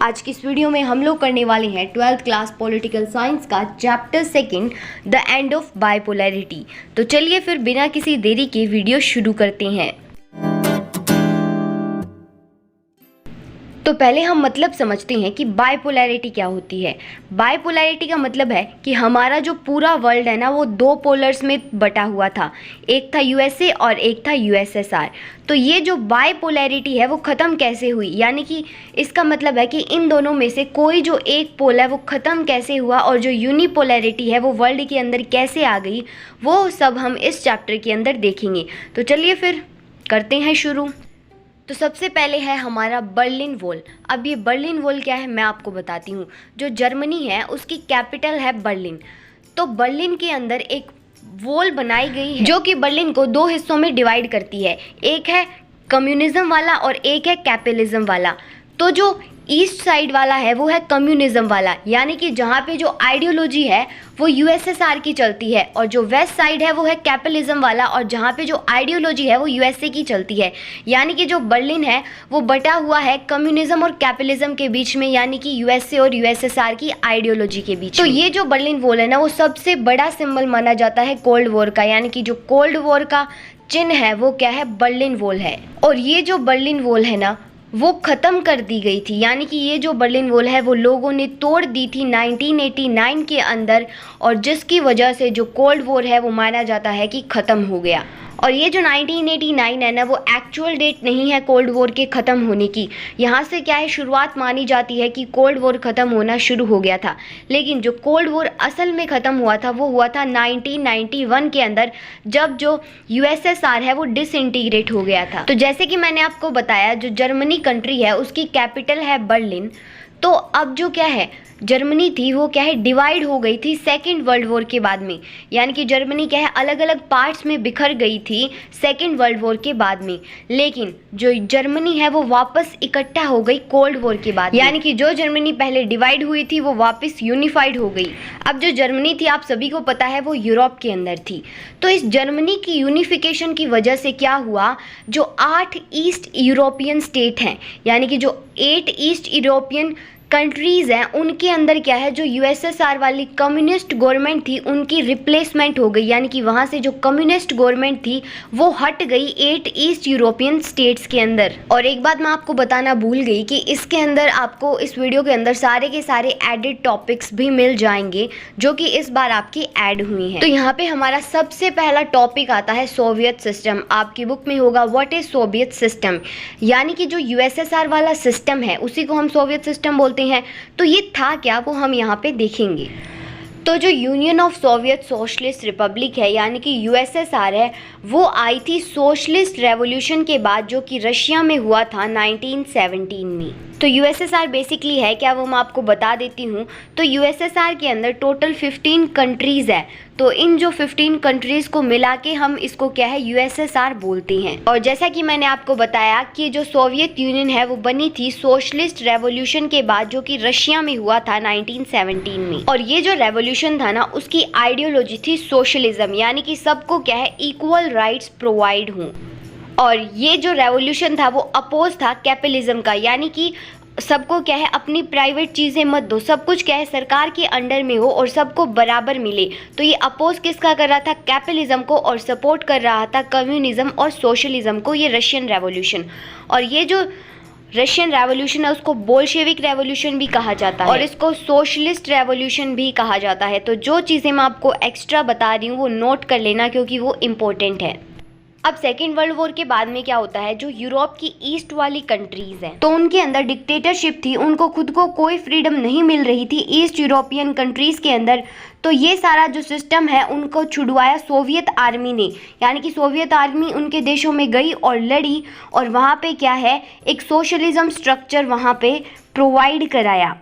आज की इस वीडियो में हम लोग करने वाले हैं 12th क्लास पॉलिटिकल साइंस का chapter 2 the end of bipolarity. तो चलिए फिर बिना किसी देरी के वीडियो शुरू करते हैं। तो पहले हम मतलब समझते हैं कि बाइपोलैरिटी क्या होती है। बाइपोलैरिटी का मतलब है कि हमारा जो पूरा वर्ल्ड है ना वो दो पोलर्स में बटा हुआ था, एक था यूएसए और एक था यूएसएसआर। तो ये जो बाइपोलैरिटी है वो ख़त्म कैसे हुई, यानी कि इसका मतलब है कि इन दोनों में से कोई जो एक पोल है वो ख़त्म कैसे हुआ और जो यूनिपोलैरिटी है वो वर्ल्ड के अंदर कैसे आ गई, वो सब हम इस चैप्टर के अंदर देखेंगे। तो चलिए फिर करते हैं शुरू। तो सबसे पहले है हमारा बर्लिन वॉल। अब ये बर्लिन वॉल क्या है मैं आपको बताती हूँ। जो जर्मनी है उसकी कैपिटल है बर्लिन। तो बर्लिन के अंदर एक वॉल बनाई गई है जो कि बर्लिन को दो हिस्सों में डिवाइड करती है, एक है कम्युनिज्म वाला और एक है कैपिटलिज्म वाला। तो जो ईस्ट साइड वाला है वो है कम्युनिज्म वाला, यानी कि जहाँ पे जो आइडियोलॉजी है वो यूएसएसआर की चलती है, और जो वेस्ट साइड है वो है कैपिटलिज्म वाला और जहाँ पे जो आइडियोलॉजी है वो यूएसए की चलती है। यानी कि जो बर्लिन है वो बटा हुआ है कम्युनिज्म और कैपिटलिज्म के बीच में, यानी कि यूएसए और यूएसएसआर की आइडियोलॉजी के बीच। तो ये जो बर्लिन वॉल है ना वो सबसे बड़ा सिंबल माना जाता है कोल्ड वॉर का, यानी कि जो कोल्ड वॉर का चिन्ह है वो क्या है, बर्लिन वॉल है। और ये जो बर्लिन वॉल है ना वो ख़त्म कर दी गई थी, यानी कि ये जो बर्लिन वॉल है वो लोगों ने तोड़ दी थी 1989 के अंदर, और जिसकी वजह से जो कोल्ड वॉर है वो माना जाता है कि ख़त्म हो गया। और ये जो 1989 है ना वो एक्चुअल डेट नहीं है कोल्ड वॉर के ख़त्म होने की। यहाँ से क्या है शुरुआत मानी जाती है कि कोल्ड वॉर ख़त्म होना शुरू हो गया था, लेकिन जो कोल्ड वॉर असल में ख़त्म हुआ था वो हुआ था 1991 के अंदर, जब जो यूएसएसआर है वो डिसइंटीग्रेट हो गया था। तो जैसे कि मैंने आपको बताया जो जर्मनी कंट्री है उसकी कैपिटल है बर्लिन। तो अब जो क्या है जर्मनी थी वो क्या है डिवाइड हो गई थी सेकेंड वर्ल्ड वॉर के बाद में, यानी कि जर्मनी क्या है अलग अलग पार्ट्स में बिखर गई थी सेकेंड वर्ल्ड वॉर के बाद में। लेकिन जो जर्मनी है वो वापस इकट्ठा हो गई कोल्ड वॉर के बाद, यानी कि जो जर्मनी पहले डिवाइड हुई थी वो वापस यूनिफाइड हो गई। अब जो जर्मनी थी आप सभी को पता है वो यूरोप के अंदर थी। तो इस जर्मनी की यूनिफिकेशन की वजह से क्या हुआ, जो 8 ईस्ट यूरोपियन स्टेट हैं, यानी कि जो 8 ईस्ट यूरोपियन कंट्रीज़ हैं उनके अंदर क्या है जो यूएसएसआर वाली कम्युनिस्ट गवर्नमेंट थी उनकी रिप्लेसमेंट हो गई, यानी कि वहाँ से जो कम्युनिस्ट गवर्नमेंट थी वो हट गई 8 ईस्ट यूरोपियन स्टेट्स के अंदर। और एक बात मैं आपको बताना भूल गई कि इसके अंदर आपको इस वीडियो के अंदर सारे के सारे एडेड टॉपिक्स भी मिल जाएंगे जो कि इस बार आपकी ऐड हुई हैं। तो यहाँ पे हमारा सबसे पहला टॉपिक आता है सोवियत सिस्टम। आपकी बुक में होगा व्हाट इज सोवियत सिस्टम, यानी कि जो यूएसएसआर वाला सिस्टम है उसी को हम सोवियत सिस्टम बोलते हैं। तो ये था क्या वो हम यहाँ पे देखेंगे। तो जो union of Soviet socialist Republic है, यानी कि यूएसएसआर है, वो आई थी सोशलिस्ट रेवोल्यूशन के बाद जो कि रशिया में हुआ था 1917 में। तो यूएसएसआर बेसिकली है क्या वो मैं आपको बता देती हूँ। तो यूएसएसआर के अंदर टोटल 15 कंट्रीज़ है। तो इन जो 15 कंट्रीज़ को मिला के हम इसको क्या है यूएसएसआर बोलते हैं। और जैसा कि मैंने आपको बताया कि जो सोवियत यूनियन है वो बनी थी सोशलिस्ट रेवोल्यूशन के बाद जो कि रशिया में हुआ था 1917 में। और ये जो रेवोल्यूशन था ना उसकी आइडियोलॉजी थी सोशलिज्म, यानी कि सबको क्या है इक्वल राइट्स प्रोवाइड हों। और ये जो रेवोल्यूशन था वो अपोज था कैपिटलिज्म का, यानी कि सबको क्या है अपनी प्राइवेट चीज़ें मत दो, सब कुछ क्या है सरकार के अंडर में हो और सबको बराबर मिले। तो ये अपोज किसका कर रहा था, कैपिटलिज्म को, और सपोर्ट कर रहा था कम्युनिज्म और सोशलिज्म को, ये रशियन रेवोल्यूशन। और ये जो रशियन रेवोल्यूशन है उसको बोल्शेविक रेवोल्यूशन भी कहा जाता है और इसको सोशलिस्ट रेवोल्यूशन भी कहा जाता है। तो जो चीज़ें मैं आपको एक्स्ट्रा बता रही हूँ वो नोट कर लेना क्योंकि वो इम्पोर्टेंट है। अब सेकेंड वर्ल्ड वॉर के बाद में क्या होता है, जो यूरोप की ईस्ट वाली कंट्रीज़ हैं तो उनके अंदर डिक्टेटरशिप थी, उनको खुद को कोई फ्रीडम नहीं मिल रही थी ईस्ट यूरोपियन कंट्रीज़ के अंदर। तो ये सारा जो सिस्टम है उनको छुड़वाया सोवियत आर्मी ने, यानी कि सोवियत आर्मी उनके देशों में गई और लड़ी और वहाँ पे क्या है एक सोशलिज्म स्ट्रक्चर वहाँ पे प्रोवाइड कराया।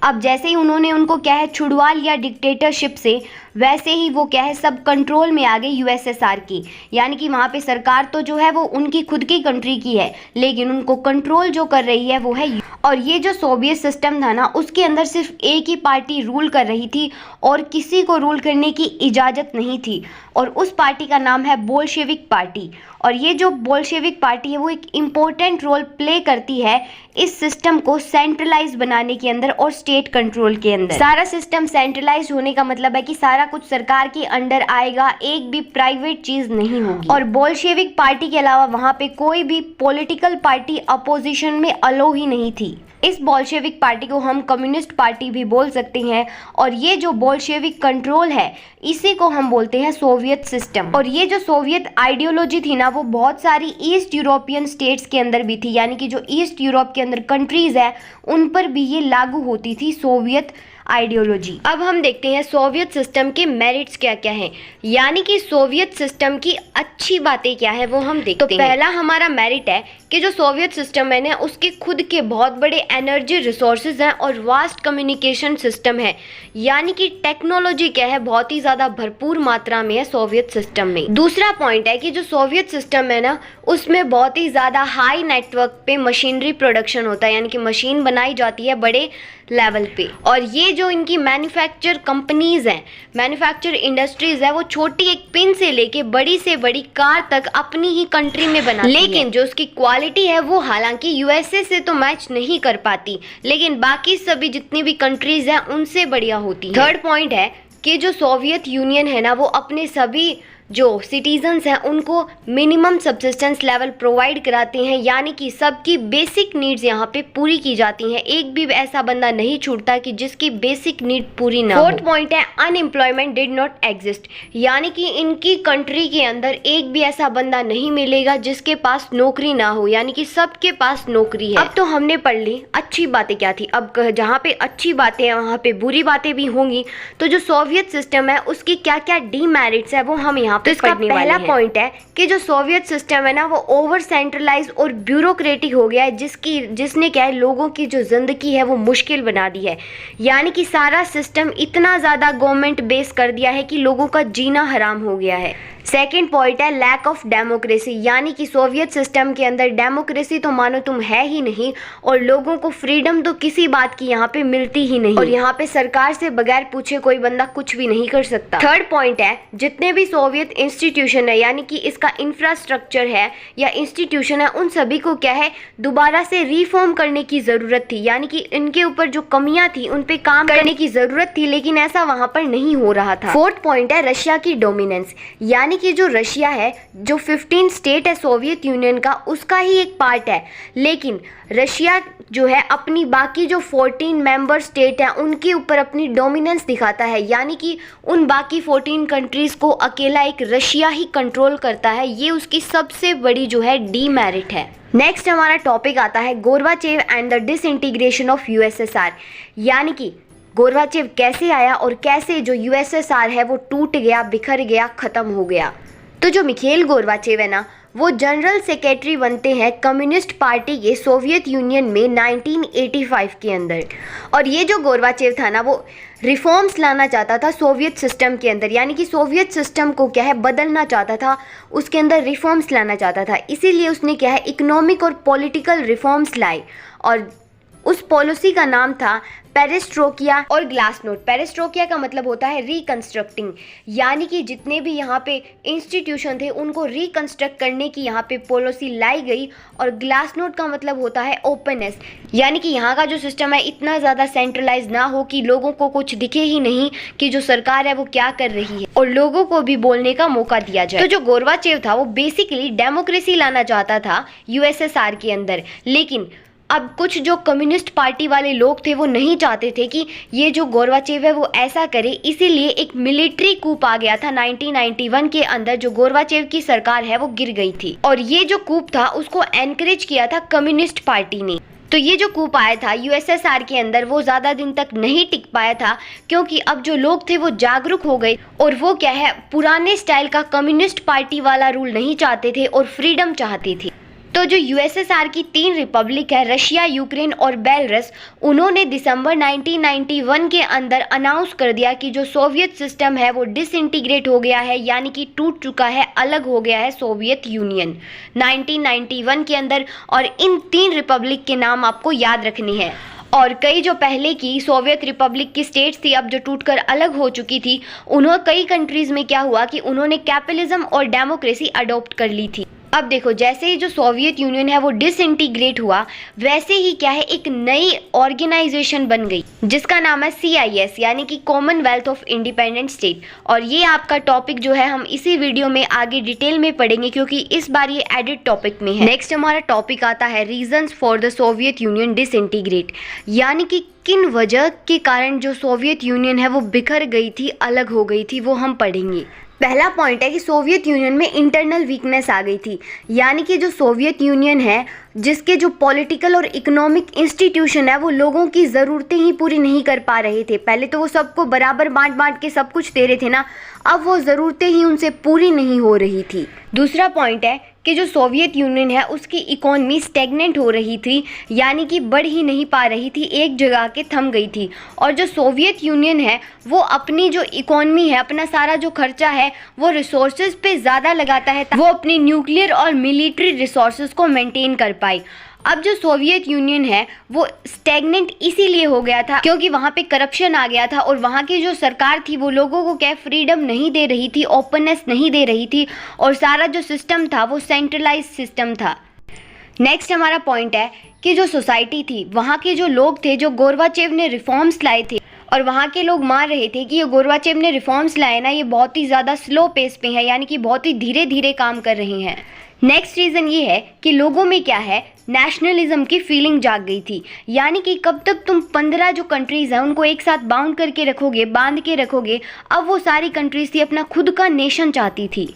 अब जैसे ही उन्होंने उनको क्या है छुड़वा लिया डिक्टेटरशिप से, वैसे ही वो क्या है सब कंट्रोल में आ गए यूएसएसआर की, यानी कि वहाँ पे सरकार तो जो है वो उनकी खुद की कंट्री की है लेकिन उनको कंट्रोल जो कर रही है वो है। और ये जो सोवियत सिस्टम था ना, उसके अंदर सिर्फ एक ही पार्टी रूल कर रही थी और किसी को रूल करने की इजाज़त नहीं थी, और उस पार्टी का नाम है बोल्शेविक पार्टी। और ये जो बोल्शेविक पार्टी है वो एक इम्पोर्टेंट रोल प्ले करती है इस सिस्टम को सेंट्रलाइज बनाने के अंदर और स्टेट कंट्रोल के अंदर। सारा सिस्टम सेंट्रलाइज होने का मतलब है कि सारा कुछ सरकार के अंडर आएगा, एक भी प्राइवेट चीज नहीं होगी। और बोल्शेविक पार्टी के अलावा वहां पे कोई भी पॉलिटिकल पार्टी अपोजिशन में अलो ही नहीं थी। इस बोल्शेविक पार्टी को हम कम्युनिस्ट पार्टी भी बोल सकते हैं, और ये जो बोल्शेविक कंट्रोल है इसी को हम बोलते हैं सोवियत सिस्टम। और ये जो सोवियत आइडियोलॉजी थी ना, वो बहुत सारी ईस्ट यूरोपियन स्टेट्स के अंदर भी थी, यानी कि जो ईस्ट यूरोप के अंदर कंट्रीज है उन पर भी ये लागू होती थी सोवियत आइडियोलॉजी। अब हम देखते हैं सोवियत सिस्टम के मेरिट्स क्या क्या हैं, यानी कि सोवियत सिस्टम की अच्छी बातें क्या है वो हम देखते हैं। तो पहला हमारा मेरिट है कि जो सोवियत सिस्टम है ना, उसके खुद के बहुत बड़े एनर्जी रिसोर्सेज हैं और वास्ट कम्युनिकेशन सिस्टम है, यानी कि टेक्नोलॉजी क्या है बहुत ही ज़्यादा भरपूर मात्रा में है सोवियत सिस्टम में। दूसरा पॉइंट है कि जो सोवियत सिस्टम है ना, उसमें बहुत ही ज़्यादा हाई नेटवर्क पे मशीनरी प्रोडक्शन होता है, यानी कि मशीन बनाई जाती है बड़े लेवल पे। और ये जो इनकी मैन्युफैक्चर कंपनीज हैं, मैन्युफैक्चर इंडस्ट्रीज है, वो छोटी एक पिन से लेके बड़ी से बड़ी कार तक अपनी ही कंट्री में बनाती है। लेकिन जो उसकी क्वालिटी है वो हालांकि यूएसए से तो मैच नहीं कर पाती, लेकिन बाकी सभी जितनी भी कंट्रीज हैं उनसे बढ़िया होती है। थर्ड पॉइंट है कि जो सोवियत यूनियन है ना, वो अपने सभी जो सिटीजन्स हैं उनको मिनिमम सब्सिस्टेंस लेवल प्रोवाइड कराते हैं, यानी कि सबकी बेसिक नीड्स यहाँ पे पूरी की जाती हैं। एक भी ऐसा बंदा नहीं छूटता कि जिसकी बेसिक नीड पूरी ना हो। फोर्थ पॉइंट है अनएम्प्लॉयमेंट डिड नॉट एग्जिस्ट, यानी कि इनकी कंट्री के अंदर एक भी ऐसा बंदा नहीं मिलेगा जिसके पास नौकरी ना हो, यानी कि सबके पास नौकरी है। अब तो हमने पढ़ ली अच्छी बातें क्या थी, अब जहाँ पे अच्छी बातें हैं वहाँ पे बुरी बातें भी होंगी। तो जो सोवियत सिस्टम है उसकी क्या क्या डीमेरिट्स है वो हम यहाँ तो इसका पहला पॉइंट है कि जो सोवियत सिस्टम है ना, वो ओवर सेंट्रलाइज और ब्यूरोक्रेटिक हो गया है, जिसने क्या है लोगों की जो जिंदगी है वो मुश्किल बना दी है, यानी कि सारा सिस्टम इतना ज़्यादा गवर्नमेंट बेस कर दिया है कि लोगों का जीना हराम हो गया है। सेकेंड पॉइंट है लैक ऑफ डेमोक्रेसी, यानी कि सोवियत सिस्टम के अंदर डेमोक्रेसी तो मानो तुम है ही नहीं, और लोगों को फ्रीडम तो किसी बात की यहाँ पे मिलती ही नहीं, और यहाँ पे सरकार से बगैर पूछे कोई बंदा कुछ भी नहीं कर सकता। थर्ड पॉइंट है जितने भी सोवियत इंस्टीट्यूशन है, यानी कि इसका इंफ्रास्ट्रक्चर है या इंस्टीट्यूशन है, उन सभी को क्या है दोबारा से रिफॉर्म करने की ज़रूरत थी, यानी कि इनके ऊपर जो कमियां थी उन पे काम करने की ज़रूरत थी, लेकिन ऐसा वहाँ पर नहीं हो रहा था। फोर्थ पॉइंट है रशिया की डोमिनेंस, यानी कि जो रशिया है, जो 15 स्टेट है सोवियत यूनियन का, उसका ही एक पार्ट है, लेकिन रशिया जो है अपनी बाकी जो 14 मेंबर स्टेट हैं उनके ऊपर अपनी डोमिनेंस दिखाता है, यानी कि उन बाकी 14 कंट्रीज़ को अकेला एक रशिया ही कंट्रोल करता है। ये उसकी सबसे बड़ी जो है डीमेरिट है। नेक्स्ट हमारा टॉपिक आता है Gorbachev and the disintegration of USSR, यानी कि गोर्बाचेव कैसे आया और कैसे जो यूएसएसआर है वो टूट गया, बिखर गया, ख़त्म हो गया। तो जो मिखेल गोर्बाचेव है ना, वो जनरल सेक्रेटरी बनते हैं कम्युनिस्ट पार्टी के सोवियत यूनियन में 1985 के अंदर। और ये जो गोर्बाचेव था ना, वो रिफॉर्म्स लाना चाहता था सोवियत सिस्टम के अंदर, यानी कि सोवियत सिस्टम को क्या है बदलना चाहता था, उसके अंदर रिफॉर्म्स लाना चाहता था। इसीलिए उसने क्या है इकोनॉमिक और पॉलिटिकल रिफॉर्म्स लाए, और उस पॉलिसी का नाम था पेरेस्ट्रोकिया और ग्लासनोट। पेरेस्ट्रोकिया का मतलब होता है रिकंस्ट्रक्टिंग, यानी कि जितने भी यहाँ पे इंस्टीट्यूशन थे उनको रिकंस्ट्रक्ट करने की यहाँ पे पॉलिसी लाई गई। और ग्लासनोट का मतलब होता है ओपननेस, यानी कि यहाँ का जो सिस्टम है इतना ज़्यादा सेंट्रलाइज ना हो कि लोगों को कुछ दिखे ही नहीं कि जो सरकार है वो क्या कर रही है, और लोगों को भी बोलने का मौका दिया जाए। तो जो गोर्बाचेव था वो बेसिकली डेमोक्रेसी लाना चाहता था यूएसएसआर के अंदर, लेकिन अब कुछ जो कम्युनिस्ट पार्टी वाले लोग थे वो नहीं चाहते थे कि ये जो गोर्बाचेव है वो ऐसा करे, इसीलिए एक मिलिट्री कूप आ गया था 1991 के अंदर, जो गोर्बाचेव की सरकार है वो गिर गई थी। और ये जो कूप था उसको एनकरेज किया था कम्युनिस्ट पार्टी ने। तो ये जो कूप आया था यूएसएसआर के अंदर वो ज़्यादा दिन तक नहीं टिक पाया था, क्योंकि अब जो लोग थे वो जागरूक हो गए और वो क्या है पुराने स्टाइल का कम्युनिस्ट पार्टी वाला रूल नहीं चाहते थे और फ्रीडम चाहते थे। तो जो यूएसएसआर की 3 रिपब्लिक है, रशिया, यूक्रेन और बेलारूस, उन्होंने दिसंबर 1991 के अंदर अनाउंस कर दिया कि जो सोवियत सिस्टम है वो डिसइंटीग्रेट हो गया है, यानी कि टूट चुका है, अलग हो गया है सोवियत यूनियन 1991 के अंदर। और इन 3 रिपब्लिक के नाम आपको याद रखने हैं। और कई जो पहले की सोवियत रिपब्लिक की स्टेट्स थी, अब जो टूटकर अलग हो चुकी थी, कई कंट्रीज़ में क्या हुआ कि उन्होंने कैपिटलिज्म और डेमोक्रेसी अडॉप्ट कर ली थी। अब देखो, जैसे ही जो सोवियत यूनियन है वो डिसइंटीग्रेट हुआ, वैसे ही क्या है, एक नई ऑर्गेनाइजेशन बन गई जिसका नाम है CIS, यानी कि कॉमनवेल्थ ऑफ इंडिपेंडेंट स्टेट। और ये आपका टॉपिक जो है हम इसी वीडियो में आगे डिटेल में पढ़ेंगे, क्योंकि इस बार ये एडिट टॉपिक में है। नेक्स्ट हमारा टॉपिक आता है reasons for the Soviet union disintegrate, यानी कि किन वजह के कारण जो सोवियत यूनियन है वो बिखर गई थी, अलग हो गई थी, वो हम पढ़ेंगे। पहला पॉइंट है कि सोवियत यूनियन में इंटरनल वीकनेस आ गई थी, यानी कि जो सोवियत यूनियन है, जिसके जो पॉलिटिकल और इकोनॉमिक इंस्टीट्यूशन है वो लोगों की ज़रूरतें ही पूरी नहीं कर पा रहे थे। पहले तो वो सबको बराबर बांट बांट के सब कुछ दे रहे थे ना, अब वो ज़रूरतें ही उनसे पूरी नहीं हो रही थी। दूसरा पॉइंट है कि जो सोवियत यूनियन है उसकी इकोनॉमी स्टेगनेंट हो रही थी, यानी कि बढ़ ही नहीं पा रही थी, एक जगह के थम गई थी। और जो सोवियत यूनियन है वो अपनी जो इकोनॉमी है, अपना सारा जो खर्चा है वो रिसोर्सेज पे ज़्यादा लगाता है, वो अपनी न्यूक्लियर और मिलिट्री रिसोर्सेज को मेंटेन कर पाए। अब जो सोवियत यूनियन है वो स्टैग्नेंट इसीलिए हो गया था क्योंकि वहाँ पे करप्शन आ गया था, और वहाँ की जो सरकार थी वो लोगों को क्या फ्रीडम नहीं दे रही थी, ओपननेस नहीं दे रही थी, और सारा जो सिस्टम था वो सेंट्रलाइज सिस्टम था। नेक्स्ट हमारा पॉइंट है कि जो सोसाइटी थी, वहाँ के जो लोग थे, जो गोरबाचेव ने रिफॉर्म्स लाए थे, और वहाँ के लोग मान रहे थे कि ये गोरबाचेव ने रिफॉर्म्स लाए ना, ये बहुत ही ज़्यादा स्लो पेस पे है, यानी कि बहुत ही धीरे धीरे काम कर रहे हैं। नेक्स्ट रीज़न ये है कि लोगों में क्या है, नेशनलिज्म की फीलिंग जाग गई थी, यानी कि कब तक तुम 15 जो कंट्रीज़ हैं उनको एक साथ बाउंड करके रखोगे, बांध के रखोगे। अब वो सारी कंट्रीज़ थी अपना खुद का नेशन चाहती थी,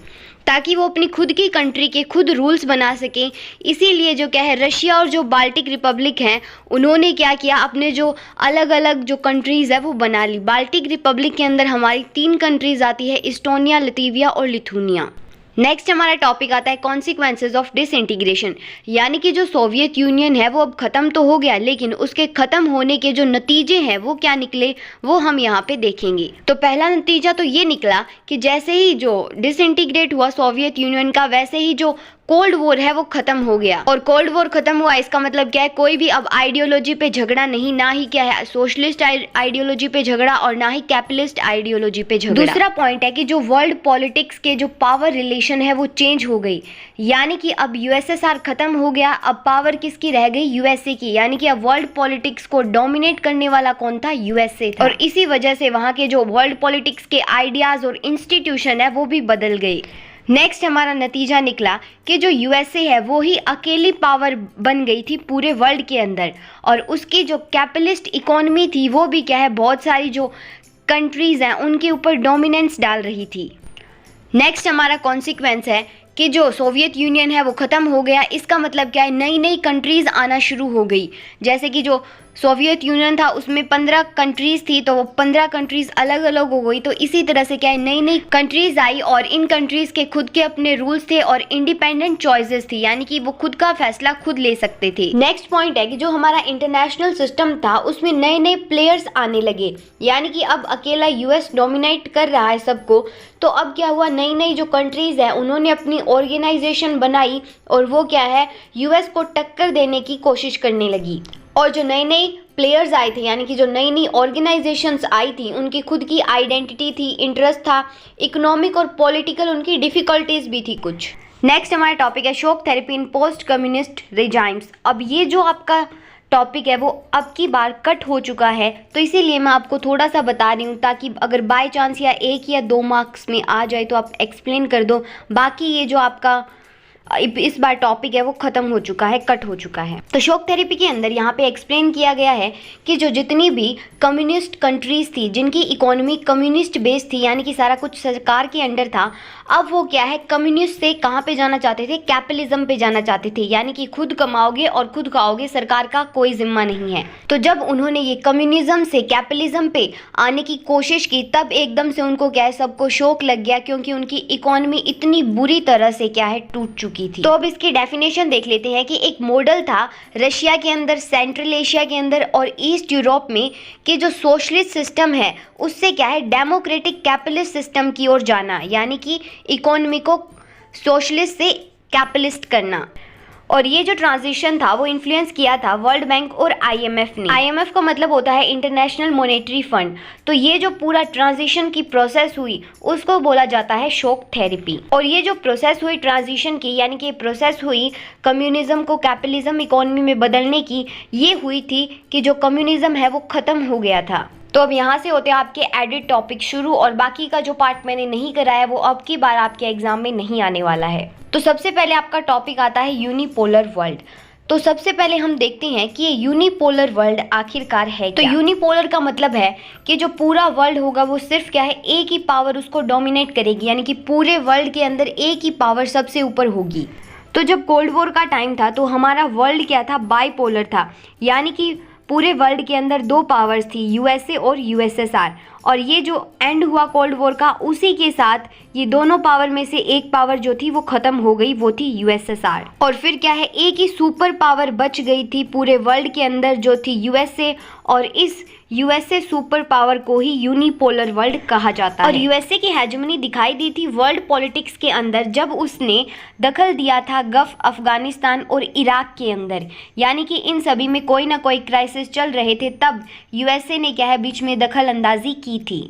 ताकि वो अपनी खुद की कंट्री के खुद रूल्स बना सकें। इसीलिए जो क्या है, रशिया और जो बाल्टिक रिपब्लिक हैं उन्होंने क्या किया, अपने जो अलग अलग जो कंट्रीज़ है वो बना ली। बाल्टिक रिपब्लिक के अंदर हमारी 3 कंट्रीज़ आती है, इस्टोनिया, लिथुआनिया और लिथुआनिया। नेक्स्ट हमारा टॉपिक आता है कॉन्सिक्वेंसेज ऑफ डिसइंटीग्रेशन, यानी कि जो सोवियत यूनियन है वो अब ख़त्म तो हो गया, लेकिन उसके ख़त्म होने के जो नतीजे हैं वो क्या निकले वो हम यहाँ पे देखेंगे। तो पहला नतीजा तो ये निकला कि जैसे ही जो डिसइंटीग्रेट हुआ सोवियत यूनियन का, वैसे ही जो कोल्ड वॉर है वो खत्म हो गया। और कोल्ड वॉर खत्म हुआ इसका मतलब क्या है, कोई भी अब आइडियोलॉजी पे झगड़ा नहीं, ना ही क्या है सोशलिस्ट आइडियोलॉजी पे झगड़ा और ना ही कैपिटलिस्ट आइडियोलॉजी पे झगड़ा। दूसरा पॉइंट है कि जो वर्ल्ड पॉलिटिक्स के जो पावर रिलेशन है वो चेंज हो गई, यानी कि अब यूएसएसआर खत्म हो गया, अब पावर किसकी रह गई, यूएसए की, यानी कि अब वर्ल्ड पॉलिटिक्स को डोमिनेट करने वाला कौन था, यूएसए था। और इसी वजह से वहाँ के जो वर्ल्ड पॉलिटिक्स के आइडियाज और इंस्टीट्यूशन है वो भी बदल गए। नेक्स्ट हमारा नतीजा निकला कि जो यूएसए है वो ही अकेली पावर बन गई थी पूरे वर्ल्ड के अंदर, और उसकी जो कैपिटलिस्ट इकोनॉमी थी वो भी क्या है, बहुत सारी जो कंट्रीज़ हैं उनके ऊपर डोमिनेंस डाल रही थी। नेक्स्ट हमारा कॉन्सिक्वेंस है कि जो सोवियत यूनियन है वो ख़त्म हो गया। इसका मतलब क्या है, नई नई कंट्रीज़ आना शुरू हो गई। जैसे कि जो सोवियत यूनियन था उसमें 15 कंट्रीज़ थी, तो वो 15 कंट्रीज़ अलग अलग हो गई। तो इसी तरह से क्या है, नई नई कंट्रीज़ आई और इन कंट्रीज़ के खुद के अपने रूल्स थे और इंडिपेंडेंट चॉइसेस थी, यानी कि वो खुद का फैसला खुद ले सकते थे। नेक्स्ट पॉइंट है कि जो हमारा इंटरनेशनल सिस्टम था उसमें नए नए प्लेयर्स आने लगे, यानी कि अब अकेला यूएस डोमिनेट कर रहा है सबको। तो अब क्या हुआ, नई नई जो कंट्रीज़ है उन्होंने अपनी ऑर्गेनाइजेशन बनाई और वो क्या है, यूएस को टक्कर देने की कोशिश करने लगी। और जो नए नए प्लेयर्स आए थे, यानी कि जो नई नई ऑर्गेनाइजेशंस आई थी, उनकी खुद की आइडेंटिटी थी, इंटरेस्ट था, इकोनॉमिक और पॉलिटिकल उनकी डिफ़िकल्टीज भी थी कुछ। नेक्स्ट हमारा टॉपिक है शॉक थेरेपी इन पोस्ट कम्युनिस्ट रिजाइम्स। अब ये जो आपका टॉपिक है वो अब की बार कट हो चुका है, तो इसीलिए मैं आपको थोड़ा सा बता रही हूँ, ताकि अगर बाय चांस या 1 या 2 मार्क्स में आ जाए तो आप एक्सप्लेन कर दो। बाकी ये जो आपका इस बार टॉपिक है वो ख़त्म हो चुका है, कट हो चुका है। तो शॉक थेरेपी के अंदर यहाँ पे एक्सप्लेन किया गया है कि जो जितनी भी कम्युनिस्ट कंट्रीज़ थी, जिनकी इकोनॉमी कम्युनिस्ट बेस्ड थी, यानी कि सारा कुछ सरकार के अंडर था, अब वो क्या है, कम्युनिस्ट से कहाँ पे जाना चाहते थे, कैपिटलिज्म पे जाना चाहते थे, यानी कि खुद कमाओगे और खुद खाओगे, सरकार का कोई जिम्मा नहीं है। तो जब उन्होंने ये कम्युनिज्म से कैपिटलिज्म पे आने की कोशिश की, तब एकदम से उनको क्या है, सबको शौक लग गया, क्योंकि उनकी इकोनॉमी इतनी बुरी तरह से क्या है, टूट चुकी चुकी थी। तो अब इसकी डेफिनेशन देख लेते हैं कि एक मॉडल था रशिया के अंदर, सेंट्रल एशिया के अंदर और ईस्ट यूरोप में कि जो सोशलिस्ट सिस्टम है उससे क्या है डेमोक्रेटिक कैपिटलिस्ट सिस्टम की ओर जाना, यानी कि इकोनॉमी को सोशलिस्ट से कैपिटलिस्ट करना। और ये जो ट्रांजिशन था वो इन्फ्लुएंस किया था वर्ल्ड बैंक और आईएमएफ ने। आईएमएफ का मतलब होता है इंटरनेशनल मॉनेटरी फंड। तो ये जो पूरा ट्रांजिशन की प्रोसेस हुई उसको बोला जाता है शॉक थेरेपी। और ये जो प्रोसेस हुई ट्रांजिशन की, यानी कि प्रोसेस हुई कम्युनिज्म को कैपिटलिज्म इकोनॉमी में बदलने की, ये हुई थी कि जो कम्युनिज्म है वो ख़त्म हो गया था। तो अब यहाँ से होते हैं आपके एडिट टॉपिक शुरू, और बाकी का जो पार्ट मैंने नहीं कराया वो अब की बार आपके एग्जाम में नहीं आने वाला है। तो सबसे पहले आपका टॉपिक आता है यूनिपोलर वर्ल्ड। तो सबसे पहले हम देखते हैं कि ये यूनिपोलर वर्ल्ड आखिरकार है क्या। तो यूनिपोलर का मतलब है कि जो पूरा वर्ल्ड होगा वो सिर्फ क्या है, एक ही पावर उसको डोमिनेट करेगी, यानी कि पूरे वर्ल्ड के अंदर एक ही पावर सबसे ऊपर होगी। तो जब कोल्ड वॉर का टाइम था तो हमारा वर्ल्ड क्या था, बाइपोलर था, यानी कि पूरे वर्ल्ड के अंदर दो पावर्स थी, यूएसए और यूएसएसआर। और ये जो एंड हुआ कोल्ड वॉर का, उसी के साथ ये दोनों पावर में से एक पावर जो थी वो ख़त्म हो गई, वो थी यूएसएसआर। और फिर क्या है, एक ही सुपर पावर बच गई थी पूरे वर्ल्ड के अंदर जो थी यूएसए, और इस यूएसए सुपर पावर को ही यूनिपोलर वर्ल्ड कहा जाता है। और यूएसए की हेजेमनी दिखाई दी थी वर्ल्ड पॉलिटिक्स के अंदर जब उसने दखल दिया था गल्फ, अफगानिस्तान और इराक के अंदर, यानी कि इन सभी में कोई ना कोई क्राइसिस चल रहे थे, तब यूएसए ने क्या है बीच में दखल अंदाजी की थी।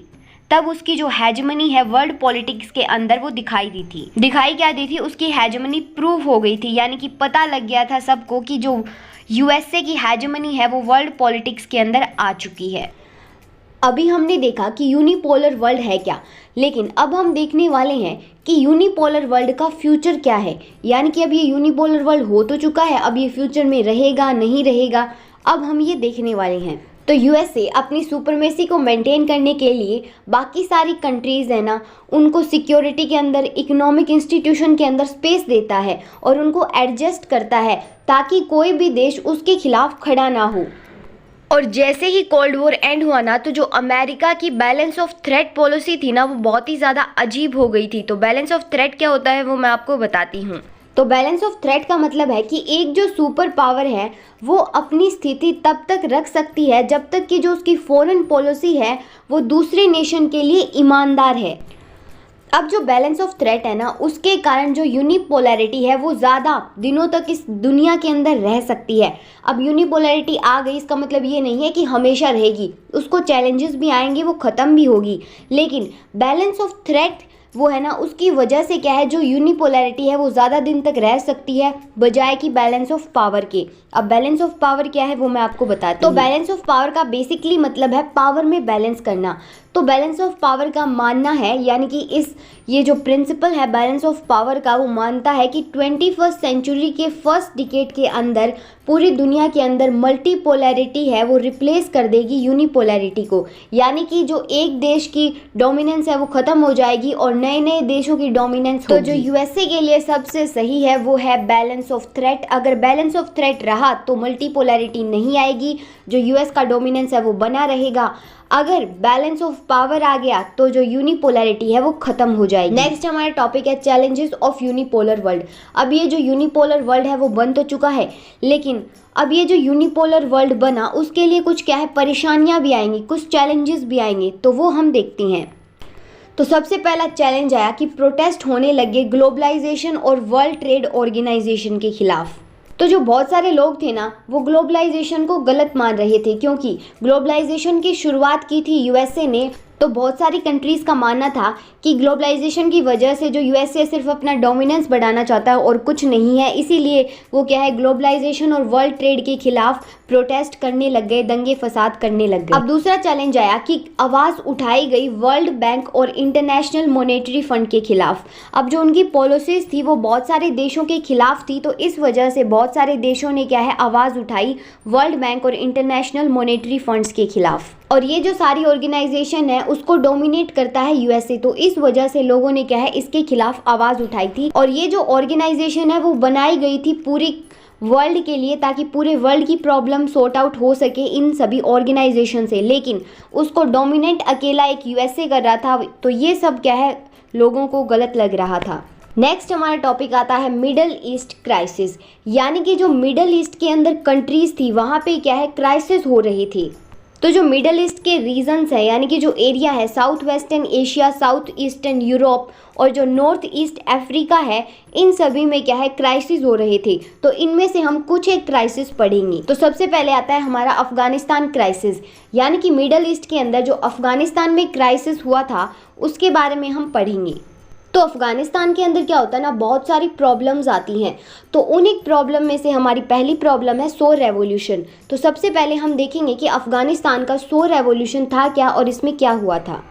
तब उसकी जो हेजेमनी है वर्ल्ड पॉलिटिक्स के अंदर वो दिखाई दी थी। दिखाई क्या दी थी, उसकी हेजेमनी प्रूव हो गई थी, यानी कि पता लग गया था सबको कि जो यूएसए की हेजेमनी है वो वर्ल्ड पॉलिटिक्स के अंदर आ चुकी है। अभी हमने देखा कि यूनिपोलर वर्ल्ड है क्या, लेकिन अब हम देखने वाले हैं कि यूनिपोलर वर्ल्ड का फ्यूचर क्या है। यानी कि अब ये यूनिपोलर वर्ल्ड हो तो चुका है, अब ये फ्यूचर में रहेगा नहीं रहेगा, अब हम ये देखने वाले हैं। तो यूएसए अपनी सुपरमेसी को मेंटेन करने के लिए बाकी सारी कंट्रीज़ है ना, उनको सिक्योरिटी के अंदर, इकोनॉमिक इंस्टीट्यूशन के अंदर स्पेस देता है और उनको एडजस्ट करता है ताकि कोई भी देश उसके खिलाफ खड़ा ना हो। और जैसे ही कोल्ड वॉर एंड हुआ ना, तो जो अमेरिका की बैलेंस ऑफ थ्रेट पॉलिसी थी ना वो बहुत ही ज़्यादा अजीब हो गई थी। तो बैलेंस ऑफ थ्रेट क्या होता है वो मैं आपको बताती हूँ। तो बैलेंस ऑफ थ्रेट का मतलब है कि एक जो सुपर पावर है वो अपनी स्थिति तब तक रख सकती है जब तक कि जो उसकी फॉरेन पॉलिसी है वो दूसरे नेशन के लिए ईमानदार है। अब जो बैलेंस ऑफ थ्रेट है ना, उसके कारण जो यूनिपोलैरिटी है वो ज़्यादा दिनों तक इस दुनिया के अंदर रह सकती है। अब यूनिपोलैरिटी आ गई, इसका मतलब ये नहीं है कि हमेशा रहेगी, उसको चैलेंजेस भी आएंगे, वो ख़त्म भी होगी, लेकिन बैलेंस ऑफ थ्रेट वो है ना, उसकी वजह से क्या है, जो यूनिपोलैरिटी है वो ज़्यादा दिन तक रह सकती है बजाय कि बैलेंस ऑफ पावर के। अब बैलेंस ऑफ पावर क्या है वो मैं आपको बताती हूँ। तो बैलेंस ऑफ पावर का बेसिकली मतलब है पावर में बैलेंस करना। तो बैलेंस ऑफ पावर का मानना है, यानी कि ये जो प्रिंसिपल है बैलेंस ऑफ पावर का, वो मानता है कि 21st सेंचुरी के फर्स्ट डिकेड के अंदर पूरी दुनिया के अंदर मल्टीपोलैरिटी है वो रिप्लेस कर देगी यूनिपोलैरिटी को, यानी कि जो एक देश की डोमिनेंस है वो ख़त्म हो जाएगी और नए नए देशों की डोमिनेंस होगी। तो जो यूएसए के लिए सबसे सही है वो है बैलेंस ऑफ थ्रेट। अगर बैलेंस ऑफ थ्रेट रहा तो मल्टीपोलैरिटी नहीं आएगी, जो यूएस का डोमिनेंस है वो बना रहेगा। अगर बैलेंस ऑफ पावर आ गया तो जो यूनिपोलैरिटी है वो खत्म हो जाएगी। नेक्स्ट हमारा टॉपिक है चैलेंजेस ऑफ यूनिपोलर वर्ल्ड। अब ये जो यूनिपोलर वर्ल्ड है वो बन तो चुका है, लेकिन अब ये जो यूनिपोलर वर्ल्ड बना उसके लिए कुछ क्या है, परेशानियां भी आएंगी, कुछ चैलेंजेस भी आएंगे, तो वो हम देखते हैं। तो सबसे पहला चैलेंज आया कि प्रोटेस्ट होने लगे ग्लोबलाइजेशन और वर्ल्ड ट्रेड ऑर्गेनाइजेशन के खिलाफ। तो जो बहुत सारे लोग थे ना वो ग्लोबलाइजेशन को गलत मान रहे थे, क्योंकि ग्लोबलाइजेशन की शुरुआत की थी यूएसए ने। तो बहुत सारी कंट्रीज़ का मानना था कि ग्लोबलाइजेशन की वजह से जो यूएसए सिर्फ अपना डोमिनेंस बढ़ाना चाहता है और कुछ नहीं है, इसीलिए वो क्या है ग्लोबलाइजेशन और वर्ल्ड ट्रेड के खिलाफ प्रोटेस्ट करने लग गए, दंगे फसाद करने लग गए। अब दूसरा चैलेंज आया कि आवाज़ उठाई गई वर्ल्ड बैंक और इंटरनेशनल मॉनेटरी फंड के खिलाफ। अब जो उनकी पॉलिसीज़ थी वो बहुत सारे देशों के खिलाफ थी, तो इस वजह से बहुत सारे देशों ने क्या है आवाज़ उठाई वर्ल्ड बैंक और इंटरनेशनल मॉनेटरी फंड्स के खिलाफ। और ये जो सारी ऑर्गेनाइजेशन है उसको डोमिनेट करता है यूएसए, तो इस वजह से लोगों ने क्या है इसके खिलाफ आवाज़ उठाई थी। और ये जो ऑर्गेनाइजेशन है वो बनाई गई थी पूरी वर्ल्ड के लिए, ताकि पूरे वर्ल्ड की प्रॉब्लम सॉर्ट आउट हो सके इन सभी ऑर्गेनाइजेशन से, लेकिन उसको डोमिनेट अकेला एक यूएसए कर रहा था। तो ये सब क्या है लोगों को गलत लग रहा था। नेक्स्ट हमारा टॉपिक आता है मिडल ईस्ट क्राइसिस, यानी कि जो मिडल ईस्ट के अंदर कंट्रीज थी वहाँ पे क्या है क्राइसिस हो रही थी। तो जो मिडल ईस्ट के रीजन्स है यानी कि जो एरिया है south western Asia, south eastern Europe और जो नॉर्थ ईस्ट अफ्रीका है, इन सभी में क्या है क्राइसिस हो रहे थे। तो इनमें से हम कुछ एक क्राइसिस पढ़ेंगे। तो सबसे पहले आता है हमारा अफगानिस्तान क्राइसिस, यानी कि मिडल ईस्ट के अंदर जो अफगानिस्तान में क्राइसिस हुआ था उसके बारे में हम पढ़ेंगे। तो अफ़गानिस्तान के अंदर क्या होता है ना, बहुत सारी प्रॉब्लम्स आती हैं। तो उन एक प्रॉब्लम में से हमारी पहली प्रॉब्लम है सो रेवोल्यूशन। तो सबसे पहले हम देखेंगे कि अफ़गानिस्तान का सो रेवोल्यूशन था क्या और इसमें क्या हुआ था।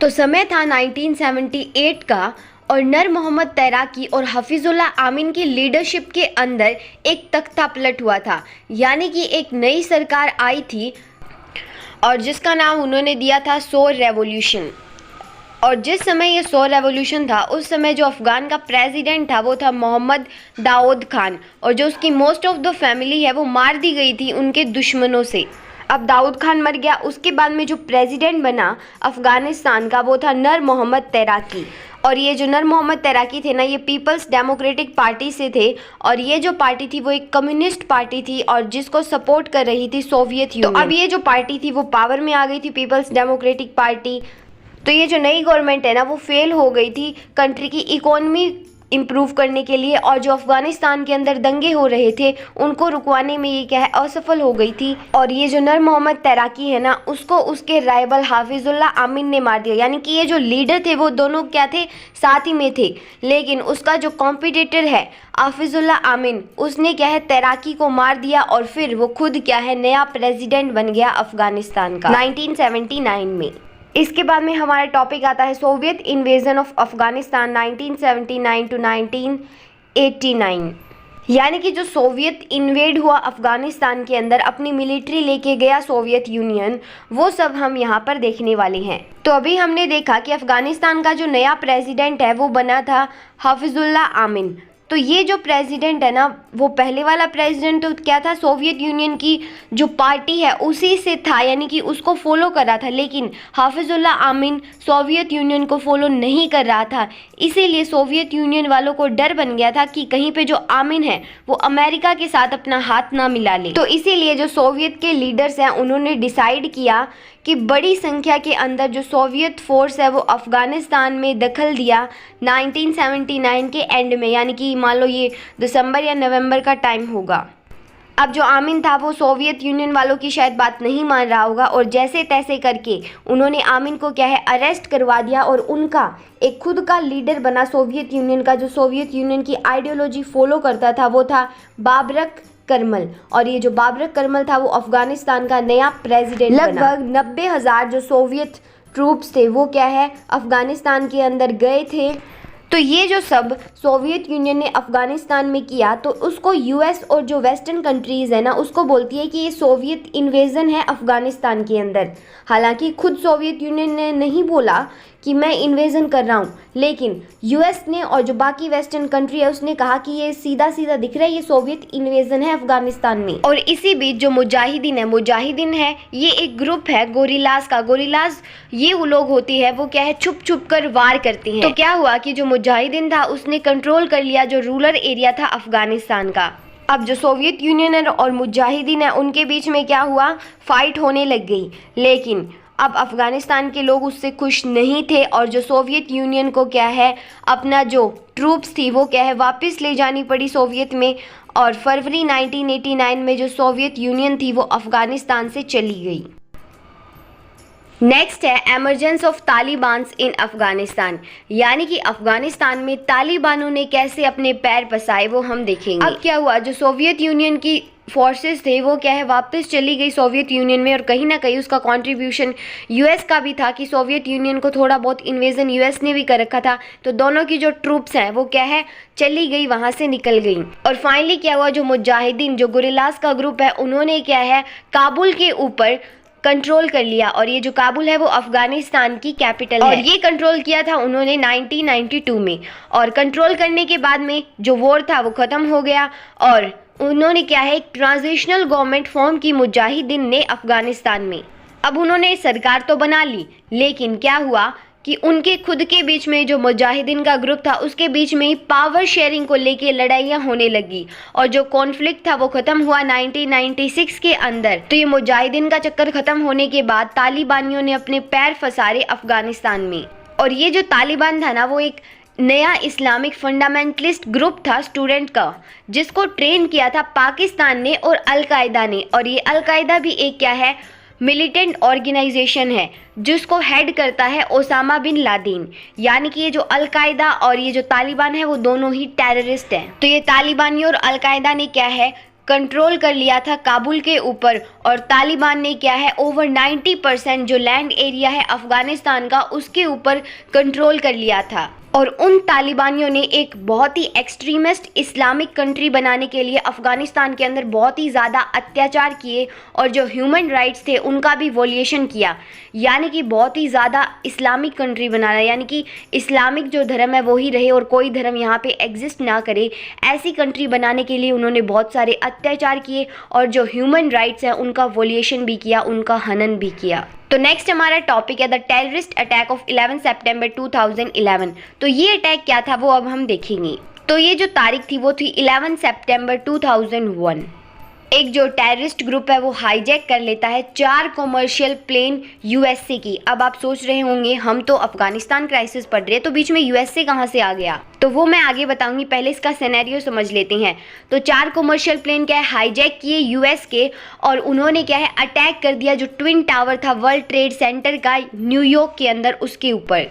तो समय था 1978 का और नर मोहम्मद तैराकी और हफीजुल्लाह आमीन की लीडरशिप के अंदर एक तख्ता पलट हुआ था, यानी कि एक नई सरकार आई थी और जिसका नाम उन्होंने दिया था सो रेवोल्यूशन। और जिस समय ये सो रेवोल्यूशन था उस समय जो अफ़गान का प्रेसिडेंट था वो था मोहम्मद दाऊद खान, और जो उसकी मोस्ट ऑफ द फैमिली है वो मार दी गई थी उनके दुश्मनों से। अब दाऊद खान मर गया, उसके बाद में जो प्रेसिडेंट बना अफ़गानिस्तान का वो था नर मोहम्मद तैराकी। और ये जो नर मोहम्मद तैराकी थे ना, ये पीपल्स डेमोक्रेटिक पार्टी से थे और ये जो पार्टी थी वो एक कम्युनिस्ट पार्टी थी और जिसको सपोर्ट कर रही थी सोवियत यूनियन। तो अब ये जो पार्टी थी वो पावर में आ गई थी, पीपल्स डेमोक्रेटिक पार्टी। तो ये जो नई गवर्नमेंट है ना वो फेल हो गई थी कंट्री की इकोनॉमी इम्प्रूव करने के लिए, और जो अफ़गानिस्तान के अंदर दंगे हो रहे थे उनको रुकवाने में ये क्या है असफल हो गई थी। और ये जो नर मोहम्मद तैराकी है ना उसको उसके राइवल हाफिजुल्लाह आमीन ने मार दिया, यानी कि ये जो लीडर थे वो दोनों क्या थे साथ ही में थे, लेकिन उसका जो कॉम्पिटिटर है हाफिजुल्लाह आमीन उसने क्या है तैराकी को मार दिया और फिर वो खुद क्या है नया प्रेसिडेंट बन गया अफ़गानिस्तान का 1979 में। इसके बाद में हमारा टॉपिक आता है Soviet invasion of Afghanistan 1979 to 1989, यानी कि जो सोवियत इन्वेड हुआ अफ़गानिस्तान के अंदर, अपनी मिलिट्री लेके गया सोवियत यूनियन, वो सब हम यहाँ पर देखने वाले हैं। तो अभी हमने देखा कि अफ़गानिस्तान का जो नया प्रेसिडेंट है वो बना था हाफिजुल्लाह आमीन। तो ये जो प्रेसिडेंट है ना वो पहले वाला प्रेसिडेंट तो क्या था सोवियत यूनियन की जो पार्टी है उसी से था, यानी कि उसको फॉलो कर रहा था, लेकिन हाफिजुल्लाह आमीन सोवियत यूनियन को फॉलो नहीं कर रहा था। इसीलिए सोवियत यूनियन वालों को डर बन गया था कि कहीं पे जो आमीन है वो अमेरिका के साथ अपना हाथ ना मिला ले। तो इसीलिए जो सोवियत के लीडर्स हैं उन्होंने डिसाइड किया कि बड़ी संख्या के अंदर जो सोवियत फोर्स है वो अफ़गानिस्तान में दखल दिया 1979 के एंड में, यानी कि मान लो ये दिसंबर या नवंबर का टाइम होगा। अब जो आमीन था वो सोवियत यूनियन वालों की शायद बात नहीं मान रहा होगा और जैसे तैसे करके उन्होंने आमीन को क्या है अरेस्ट करवा दिया और उनका एक खुद का लीडर बना सोवियत यूनियन का, जो सोवियत यूनियन की आइडियोलॉजी फॉलो करता था, वो था बाबरक करमल। और ये जो बाबरक करमल था वो अफ़गानिस्तान का नया प्रेसिडेंट बना। लगभग 90,000 जो सोवियत ट्रूप्स थे वो क्या है अफ़गानिस्तान के अंदर गए थे। तो ये जो सब सोवियत यूनियन ने अफ़गानिस्तान में किया तो उसको यूएस और जो वेस्टर्न कंट्रीज़ है ना उसको बोलती है कि ये सोवियत इन्वेजन है अफ़गानिस्तान के अंदर। हालांकि खुद सोवियत यूनियन ने नहीं बोला कि मैं इन्वेजन कर रहा हूँ, लेकिन यूएस ने और जो बाकी वेस्टर्न कंट्री है उसने कहा कि ये सीधा सीधा दिख रहा है ये सोवियत इन्वेजन है अफ़गानिस्तान में। और इसी बीच जो मुजाहिदीन है ये एक ग्रुप है गोरिल्लास का। गोरिल्लास ये वो लोग होती है वो क्या है छुप छुप कर वार करती हैं। तो क्या हुआ कि जो मुजाहिदीन था उसने कंट्रोल कर लिया जो रूरल एरिया था अफ़गानिस्तान का। अब जो सोवियत यूनियन और मुजाहिदीन है उनके बीच में क्या हुआ फाइट होने लग गई, लेकिन अब अफ़गानिस्तान के लोग उससे खुश नहीं थे और जो सोवियत यूनियन को क्या है अपना जो ट्रूप्स थी वो क्या है वापस ले जानी पड़ी सोवियत में, और फरवरी 1989 में जो सोवियत यूनियन थी वो अफ़गानिस्तान से चली गई। नेक्स्ट है एमरजेंस ऑफ तालिबान्स इन अफ़गानिस्तान, यानी कि अफ़गानिस्तान में तालिबानों ने कैसे अपने पैर पसाए वो हम देखेंगे। अब क्या हुआ जो सोवियत यूनियन की फोर्सेस थे वो क्या है वापस चली गई सोवियत यूनियन में, और कहीं ना कहीं उसका कंट्रीब्यूशन यूएस का भी था कि सोवियत यूनियन को थोड़ा बहुत इन्वेजन यूएस ने भी कर रखा था। तो दोनों की जो ट्रूप्स हैं वो क्या है चली गई, वहाँ से निकल गई। और फाइनली क्या हुआ जो मुजाहिदीन जो गोरिल्लास का ग्रुप है उन्होंने क्या है काबुल के ऊपर कंट्रोल कर लिया, और ये जो काबुल है वो अफ़गानिस्तान की कैपिटल है। और ये कंट्रोल किया था उन्होंने 1992 में, और कंट्रोल करने के बाद में जो वॉर था वो ख़त्म हो गया और उन्होंने क्या है एक ट्रांजिशनल गवर्नमेंट फॉर्म की मुजाहिदीन ने अफ़गानिस्तान में। अब उन्होंने सरकार तो बना ली, लेकिन क्या हुआ कि उनके खुद के बीच में जो मुजाहिदीन का ग्रुप था उसके बीच में ही पावर शेयरिंग को लेके लड़ाइयाँ होने लगी और जो कॉन्फ्लिक्ट था वो ख़त्म हुआ 1996 के अंदर। तो ये मुजाहिदीन का चक्कर ख़त्म होने के बाद तालिबानियों ने अपने पैर फंसारे अफ़गानिस्तान में। और ये जो तालिबान था ना वो एक नया इस्लामिक फंडामेंटलिस्ट ग्रुप था स्टूडेंट का, जिसको ट्रेन किया था पाकिस्तान ने और अलकायदा ने। और ये अलकायदा भी एक क्या है, मिलिटेंट ऑर्गेनाइजेशन है जिसको हेड करता है ओसामा बिन लादेन। यानी कि ये जो अलकायदा और ये जो तालिबान है वो दोनों ही टेररिस्ट हैं। तो ये तालिबानी और अलकायदा ने क्या है, कंट्रोल कर लिया था काबुल के ऊपर। और तालिबान ने क्या है, ओवर 90% जो लैंड एरिया है अफ़गानिस्तान का उसके ऊपर कंट्रोल कर लिया था। और उन तालिबानियों ने एक बहुत ही एक्सट्रीमिस्ट इस्लामिक कंट्री बनाने के लिए अफ़गानिस्तान के अंदर बहुत ही ज़्यादा अत्याचार किए और जो ह्यूमन राइट्स थे उनका भी वॉल्यूशन किया। यानी कि बहुत ही ज़्यादा इस्लामिक कंट्री बनाना, यानी कि इस्लामिक जो धर्म है वो ही रहे और कोई धर्म यहाँ पे एग्जिस्ट ना करे, ऐसी कंट्री बनाने के लिए उन्होंने बहुत सारे अत्याचार किए और जो ह्यूमन राइट्स हैं उनका वॉल्यूशन भी किया, उनका हनन भी किया। तो नेक्स्ट हमारा टॉपिक है द टेररिस्ट अटैक ऑफ 11 सितंबर 2011। तो ये अटैक क्या था वो अब हम देखेंगे। तो ये जो तारीख थी वो थी 11 सितंबर 2001। एक जो टेररिस्ट ग्रुप है वो हाईजैक कर लेता है 4 कॉमर्शियल प्लेन यूएसए की। अब आप सोच रहे होंगे हम तो अफगानिस्तान क्राइसिस पढ़ रहे हैं तो बीच में यूएसए कहाँ से आ गया, तो वो मैं आगे बताऊंगी, पहले इसका सिनेरियो समझ लेते हैं। तो 4 कॉमर्शियल प्लेन क्या है, हाईजैक किए यूएस के और उन्होंने क्या है अटैक कर दिया जो ट्विन टावर था वर्ल्ड ट्रेड सेंटर का न्यूयॉर्क के अंदर, उसके ऊपर।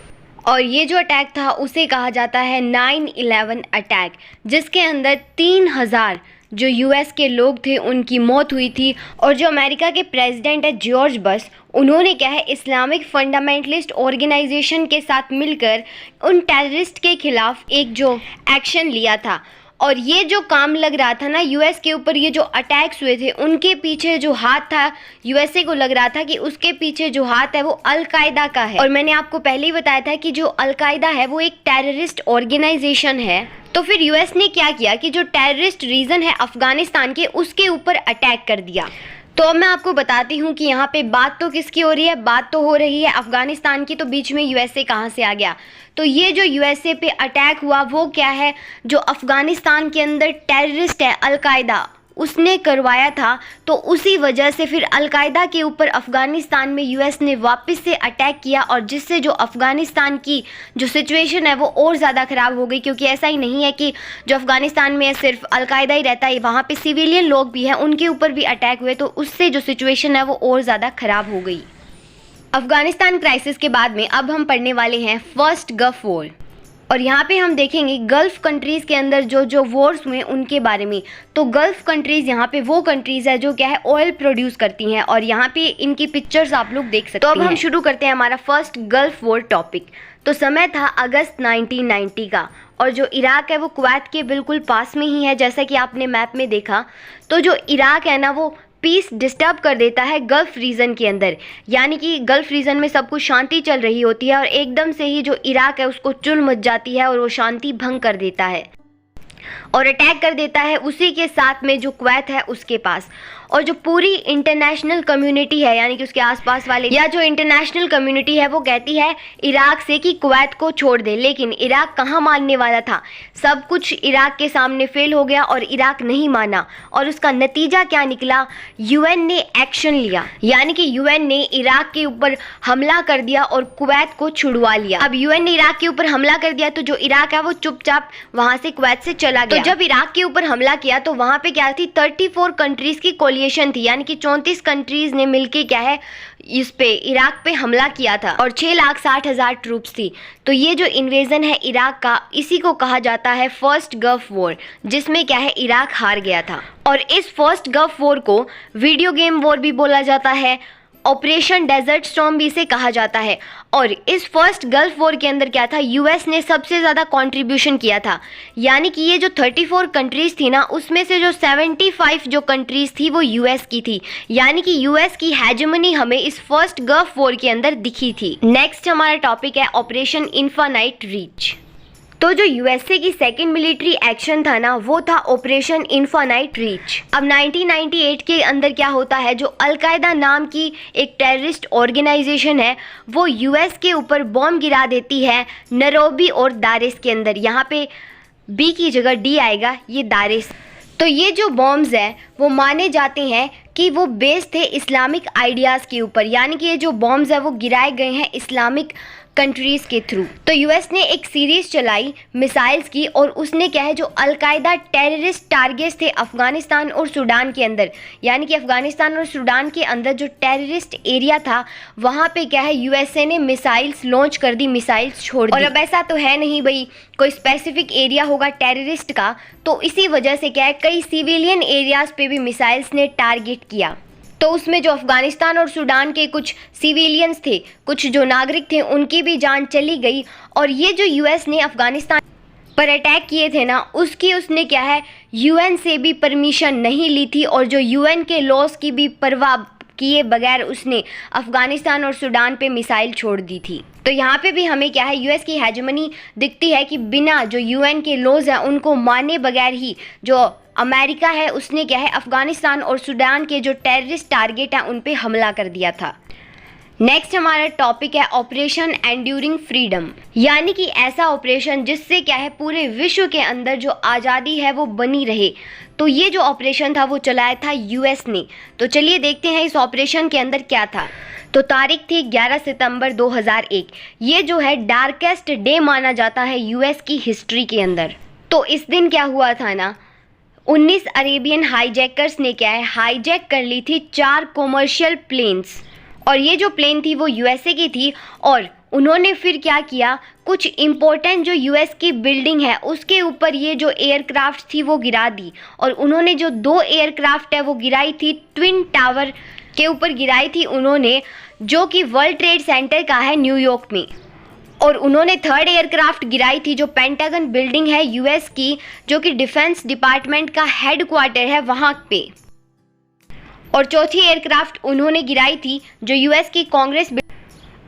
और ये जो अटैक था उसे कहा जाता है 9/11 अटैक, जिसके अंदर 3000 जो यूएस के लोग थे उनकी मौत हुई थी। और जो अमेरिका के प्रेसिडेंट है जॉर्ज बश, उन्होंने क्या है इस्लामिक फंडामेंटलिस्ट ऑर्गेनाइजेशन के साथ मिलकर उन टेररिस्ट के खिलाफ एक जो एक्शन लिया था। और ये जो काम लग रहा था ना यूएस के ऊपर, ये जो अटैक्स हुए थे उनके पीछे जो हाथ था, यूएसए को लग रहा था कि उसके पीछे जो हाथ है वो अलकायदा का है। और मैंने आपको पहले ही बताया था कि जो अलकायदा है वो एक टेररिस्ट ऑर्गेनाइजेशन है। तो फिर यूएस ने क्या किया कि जो टेररिस्ट रीजन है अफगानिस्तान के उसके ऊपर अटैक कर दिया। तो अब मैं आपको बताती हूँ कि यहाँ पे बात तो किसकी हो रही है, बात तो हो रही है अफगानिस्तान की, तो बीच में यूएसए कहाँ से आ गया। तो ये जो यूएसए पे अटैक हुआ वो क्या है, जो अफगानिस्तान के अंदर टेररिस्ट है अलकायदा उसने करवाया था। तो उसी वजह से फिर अलकायदा के ऊपर अफ़गानिस्तान में यूएस ने वापस से अटैक किया और जिससे जो अफ़गानिस्तान की जो सिचुएशन है वो और ज़्यादा ख़राब हो गई। क्योंकि ऐसा ही नहीं है कि जो अफ़गानिस्तान में सिर्फ अलकायदा ही रहता है, वहाँ पे सिविलियन लोग भी हैं, उनके ऊपर भी अटैक हुए, तो उससे जो सिचुएशन है वो और ज़्यादा ख़राब हो गई। अफ़गानिस्तान क्राइसिस के बाद में अब हम पढ़ने वाले हैं फर्स्ट गल्फ वॉर। और यहाँ पे हम देखेंगे गल्फ़ कंट्रीज़ के अंदर जो जो वॉर्स हुए उनके बारे में। तो गल्फ़ कंट्रीज़ यहाँ पे वो कंट्रीज़ है जो क्या है ऑयल प्रोड्यूस करती हैं और यहाँ पे इनकी पिक्चर्स आप लोग देख सकते हैं। तो अब हम शुरू करते हैं हमारा फर्स्ट गल्फ़ वॉर टॉपिक। तो समय था अगस्त 1990 का और जो इराक है वो कुवैत के बिल्कुल पास में ही है, जैसा कि आपने मैप में देखा। तो जो इराक है ना वो पीस डिस्टर्ब कर देता है गल्फ़ रीजन के अंदर, यानी कि गल्फ़ रीजन में सब कुछ शांति चल रही होती है और एकदम से ही जो इराक है उसको चुल मच जाती है और वो शांति भंग कर देता है और अटैक कर देता है उसी के साथ में जो कुवैत है उसके पास। और जो पूरी इंटरनेशनल कम्युनिटी है यानी कि उसके आसपास वाले या जो इंटरनेशनल कम्युनिटी है वो कहती है इराक से कि कुवैत को छोड़ दे, लेकिन इराक कहाँ मानने वाला था। सब कुछ इराक के सामने फेल हो गया और इराक नहीं माना और उसका नतीजा क्या निकला, यूएन ने एक्शन लिया, यानी कि यूएन ने इराक के ऊपर हमला कर दिया और कुवैत को छुड़वा लिया। अब यूएन ने इराक के ऊपर हमला कर दिया तो जो इराक है वो चुपचाप वहाँ से कुवैत से चला गया। तो जब इराक के ऊपर हमला किया तो वहाँ पे क्या थी, 34 कंट्रीज की थी, यानी कि 34 कंट्रीज ने मिलके क्या है इस पे इराक पे हमला किया था और 6,60,000 ट्रूप्स थी। तो ये जो इन्वेजन है इराक का, इसी को कहा जाता है फर्स्ट गल्फ वॉर, जिसमें क्या है इराक हार गया था। और इस फर्स्ट गल्फ वॉर को वीडियो गेम वॉर भी बोला जाता है, ऑपरेशन डेजर्ट स्टॉर्म भी इसे कहा जाता है। और इस फर्स्ट गल्फ वॉर के अंदर क्या था, यूएस ने सबसे ज़्यादा कंट्रीब्यूशन किया था, यानी कि ये जो 34 कंट्रीज़ थी ना उसमें से जो 75 जो कंट्रीज़ थी वो यूएस की थी, यानी कि यूएस की हेजेमनी हमें इस फर्स्ट गल्फ वॉर के अंदर दिखी थी। नेक्स्ट हमारा टॉपिक है ऑपरेशन इन्फिनाइट रीच। तो जो यूएसए की सेकेंड मिलिट्री एक्शन था ना, वो था ऑपरेशन इन्फिनाइट रीच। अब 1998 के अंदर क्या होता है, जो अलकायदा नाम की एक टेररिस्ट ऑर्गेनाइजेशन है वो यूएस के ऊपर बॉम्ब गिरा देती है नैरोबी और दारेस के अंदर। यहाँ पे बी की जगह डी आएगा, ये दारेस। तो ये जो बॉम्ब्स हैं वो माने जाते हैं कि वो बेस्ड थे इस्लामिक आइडियाज़ के ऊपर, यानी कि ये जो बॉम्ब्स हैं वो गिराए गए हैं इस्लामिक कंट्रीज़ के थ्रू। तो यूएस ने एक सीरीज़ चलाई मिसाइल्स की, और उसने क्या है, जो अलकायदा टेररिस्ट टारगेट्स थे अफ़गानिस्तान और सूडान के अंदर, यानी कि अफ़गानिस्तान और सूडान के अंदर जो टेररिस्ट एरिया था वहाँ पे क्या है, यूएसए ने मिसाइल्स लॉन्च कर दी, मिसाइल्स छोड़ दी। और अब ऐसा तो है नहीं भाई कोई स्पेसिफिक एरिया होगा टेररिस्ट का, तो इसी वजह से क्या है, कई सिविलियन एरियाज़ पे भी मिसाइल्स ने टारगेट किया। तो उसमें जो अफ़गानिस्तान और सूडान के कुछ सिविलियंस थे, कुछ जो नागरिक थे, उनकी भी जान चली गई। और ये जो यूएस ने अफ़गानिस्तान पर अटैक किए थे ना, उसने क्या है, यूएन से भी परमिशन नहीं ली थी, और जो यूएन के लॉस की भी परवाह किए बगैर उसने अफ़गानिस्तान और सूडान पे मिसाइल छोड़ दी थी। तो यहाँ पे भी हमें क्या है, यूएस की हेजेमनी दिखती है कि बिना जो यूएन के लॉज हैं उनको माने बगैर ही जो अमेरिका है उसने क्या है, अफ़गानिस्तान और सूडान के जो टेररिस्ट टारगेट हैं उन पे हमला कर दिया था। नेक्स्ट हमारा टॉपिक है ऑपरेशन एंड्यूरिंग फ्रीडम, यानी कि ऐसा ऑपरेशन जिससे क्या है, पूरे विश्व के अंदर जो आज़ादी है वो बनी रहे। तो ये जो ऑपरेशन था वो चलाया था यूएस ने। तो चलिए देखते हैं इस ऑपरेशन के अंदर क्या था। तो तारीख थी 11 सितंबर 2001। ये जो है डार्केस्ट डे माना जाता है यूएस की हिस्ट्री के अंदर। तो इस दिन क्या हुआ था ना, 19 अरेबियन हाईजैकर्स ने क्या है, हाईजैक कर ली थी 4 कॉमर्शियल प्लेन्स, और ये जो प्लेन थी वो यूएसए की थी। और उन्होंने फिर क्या किया, कुछ इम्पोर्टेंट जो यूएस की बिल्डिंग है उसके ऊपर ये जो एयरक्राफ्ट थी वो गिरा दी। और उन्होंने जो 2 एयरक्राफ्ट है वो गिराई थी ट्विन टावर के ऊपर गिराई थी उन्होंने, जो कि वर्ल्ड ट्रेड सेंटर का है न्यूयॉर्क में। और उन्होंने 3rd एयरक्राफ्ट गिराई थी जो पेंटागन बिल्डिंग है यूएस की, जो कि डिफेंस डिपार्टमेंट का हेडक्वार्टर है वहाँ पे। और 4थी एयरक्राफ्ट उन्होंने गिराई थी जो यूएस की कांग्रेस।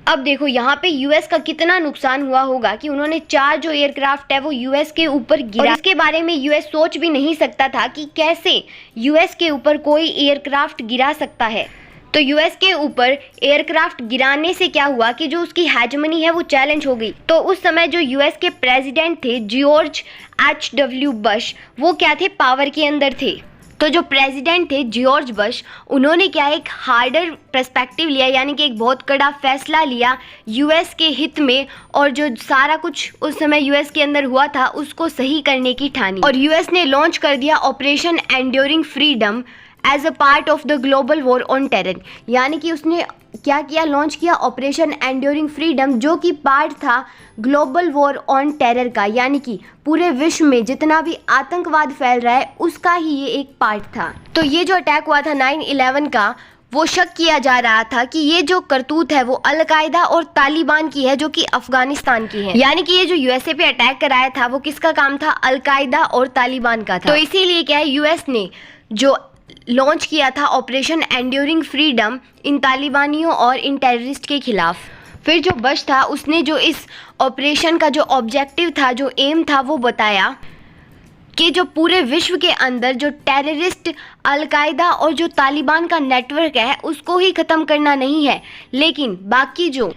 अब देखो यहाँ पे यूएस का कितना नुकसान हुआ होगा कि उन्होंने 4 जो एयरक्राफ्ट है वो यूएस के ऊपर गिरा। और इसके बारे में यूएस सोच भी नहीं सकता था कि कैसे यूएस के ऊपर कोई एयरक्राफ्ट गिरा सकता है। तो यूएस के ऊपर एयरक्राफ्ट गिराने से क्या हुआ कि जो उसकी हेजेमनी है वो चैलेंज हो गई। तो उस समय जो यूएस के प्रेसिडेंट थे जॉर्ज H.W. बश, वो क्या थे, पावर के अंदर थे। तो जो प्रेसिडेंट थे जॉर्ज बश, उन्होंने क्या एक हार्डर पर्सपेक्टिव लिया, यानी कि एक बहुत कड़ा फैसला लिया यूएस के हित में, और जो सारा कुछ उस समय यूएस के अंदर हुआ था उसको सही करने की ठानी। और यूएस ने लॉन्च कर दिया operation enduring freedom as a part of the global war on terror, यानी कि उसने क्या किया, लॉन्च किया ऑपरेशन एंड्यूरिंग फ्रीडम, जो कि पार्ट था ग्लोबल वॉर ऑन टेरर का, यानी कि पूरे विश्व में जितना भी आतंकवाद फैल रहा है उसका ही ये एक पार्ट था। तो ये जो अटैक हुआ था 9/11 का, वो शक किया जा रहा था कि ये जो करतूत है वो अलकायदा और तालिबान की है, जो कि अफगानिस्तान की है। यानी कि ये जो यूएसए पे अटैक कराया था वो किसका काम था, अलकायदा और तालिबान का था। तो इसीलिए क्या है, यूएस ने जो लॉन्च किया था ऑपरेशन एंड्यूरिंग फ्रीडम इन तालिबानियों और इन टेररिस्ट के खिलाफ। फिर जो बश था उसने जो इस ऑपरेशन का जो ऑब्जेक्टिव था, जो एम था, वो बताया कि जो पूरे विश्व के अंदर जो टेररिस्ट अलकायदा और जो तालिबान का नेटवर्क है उसको ही ख़त्म करना नहीं है, लेकिन बाकी जो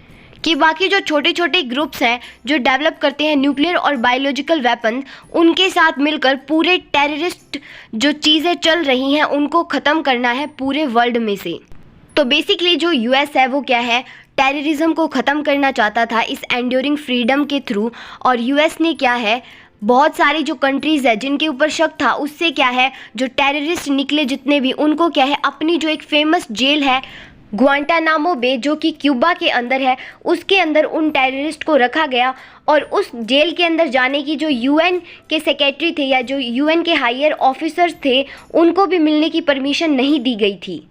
छोटे छोटे ग्रुप्स हैं जो डेवलप करते हैं न्यूक्लियर और बायोलॉजिकल वेपन, उनके साथ मिलकर पूरे टेररिस्ट जो चीज़ें चल रही हैं उनको ख़त्म करना है पूरे वर्ल्ड में से। तो बेसिकली जो यूएस है वो क्या है, टेररिज्म को ख़त्म करना चाहता था इस एंड्यूरिंग फ्रीडम के थ्रू। और यूएस ने क्या है, बहुत सारी जो कंट्रीज़ है जिनके ऊपर शक था उससे क्या है, जो टेररिस्ट निकले जितने भी, उनको क्या है, अपनी जो एक फेमस जेल है ग्वांटानामो बे, जो कि क्यूबा के अंदर है, उसके अंदर उन टेररिस्ट को रखा गया। और उस जेल के अंदर जाने की जो यूएन के सेक्रेटरी थे या जो यूएन के हायर ऑफिसर्स थे उनको भी मिलने की परमिशन नहीं दी गई थी।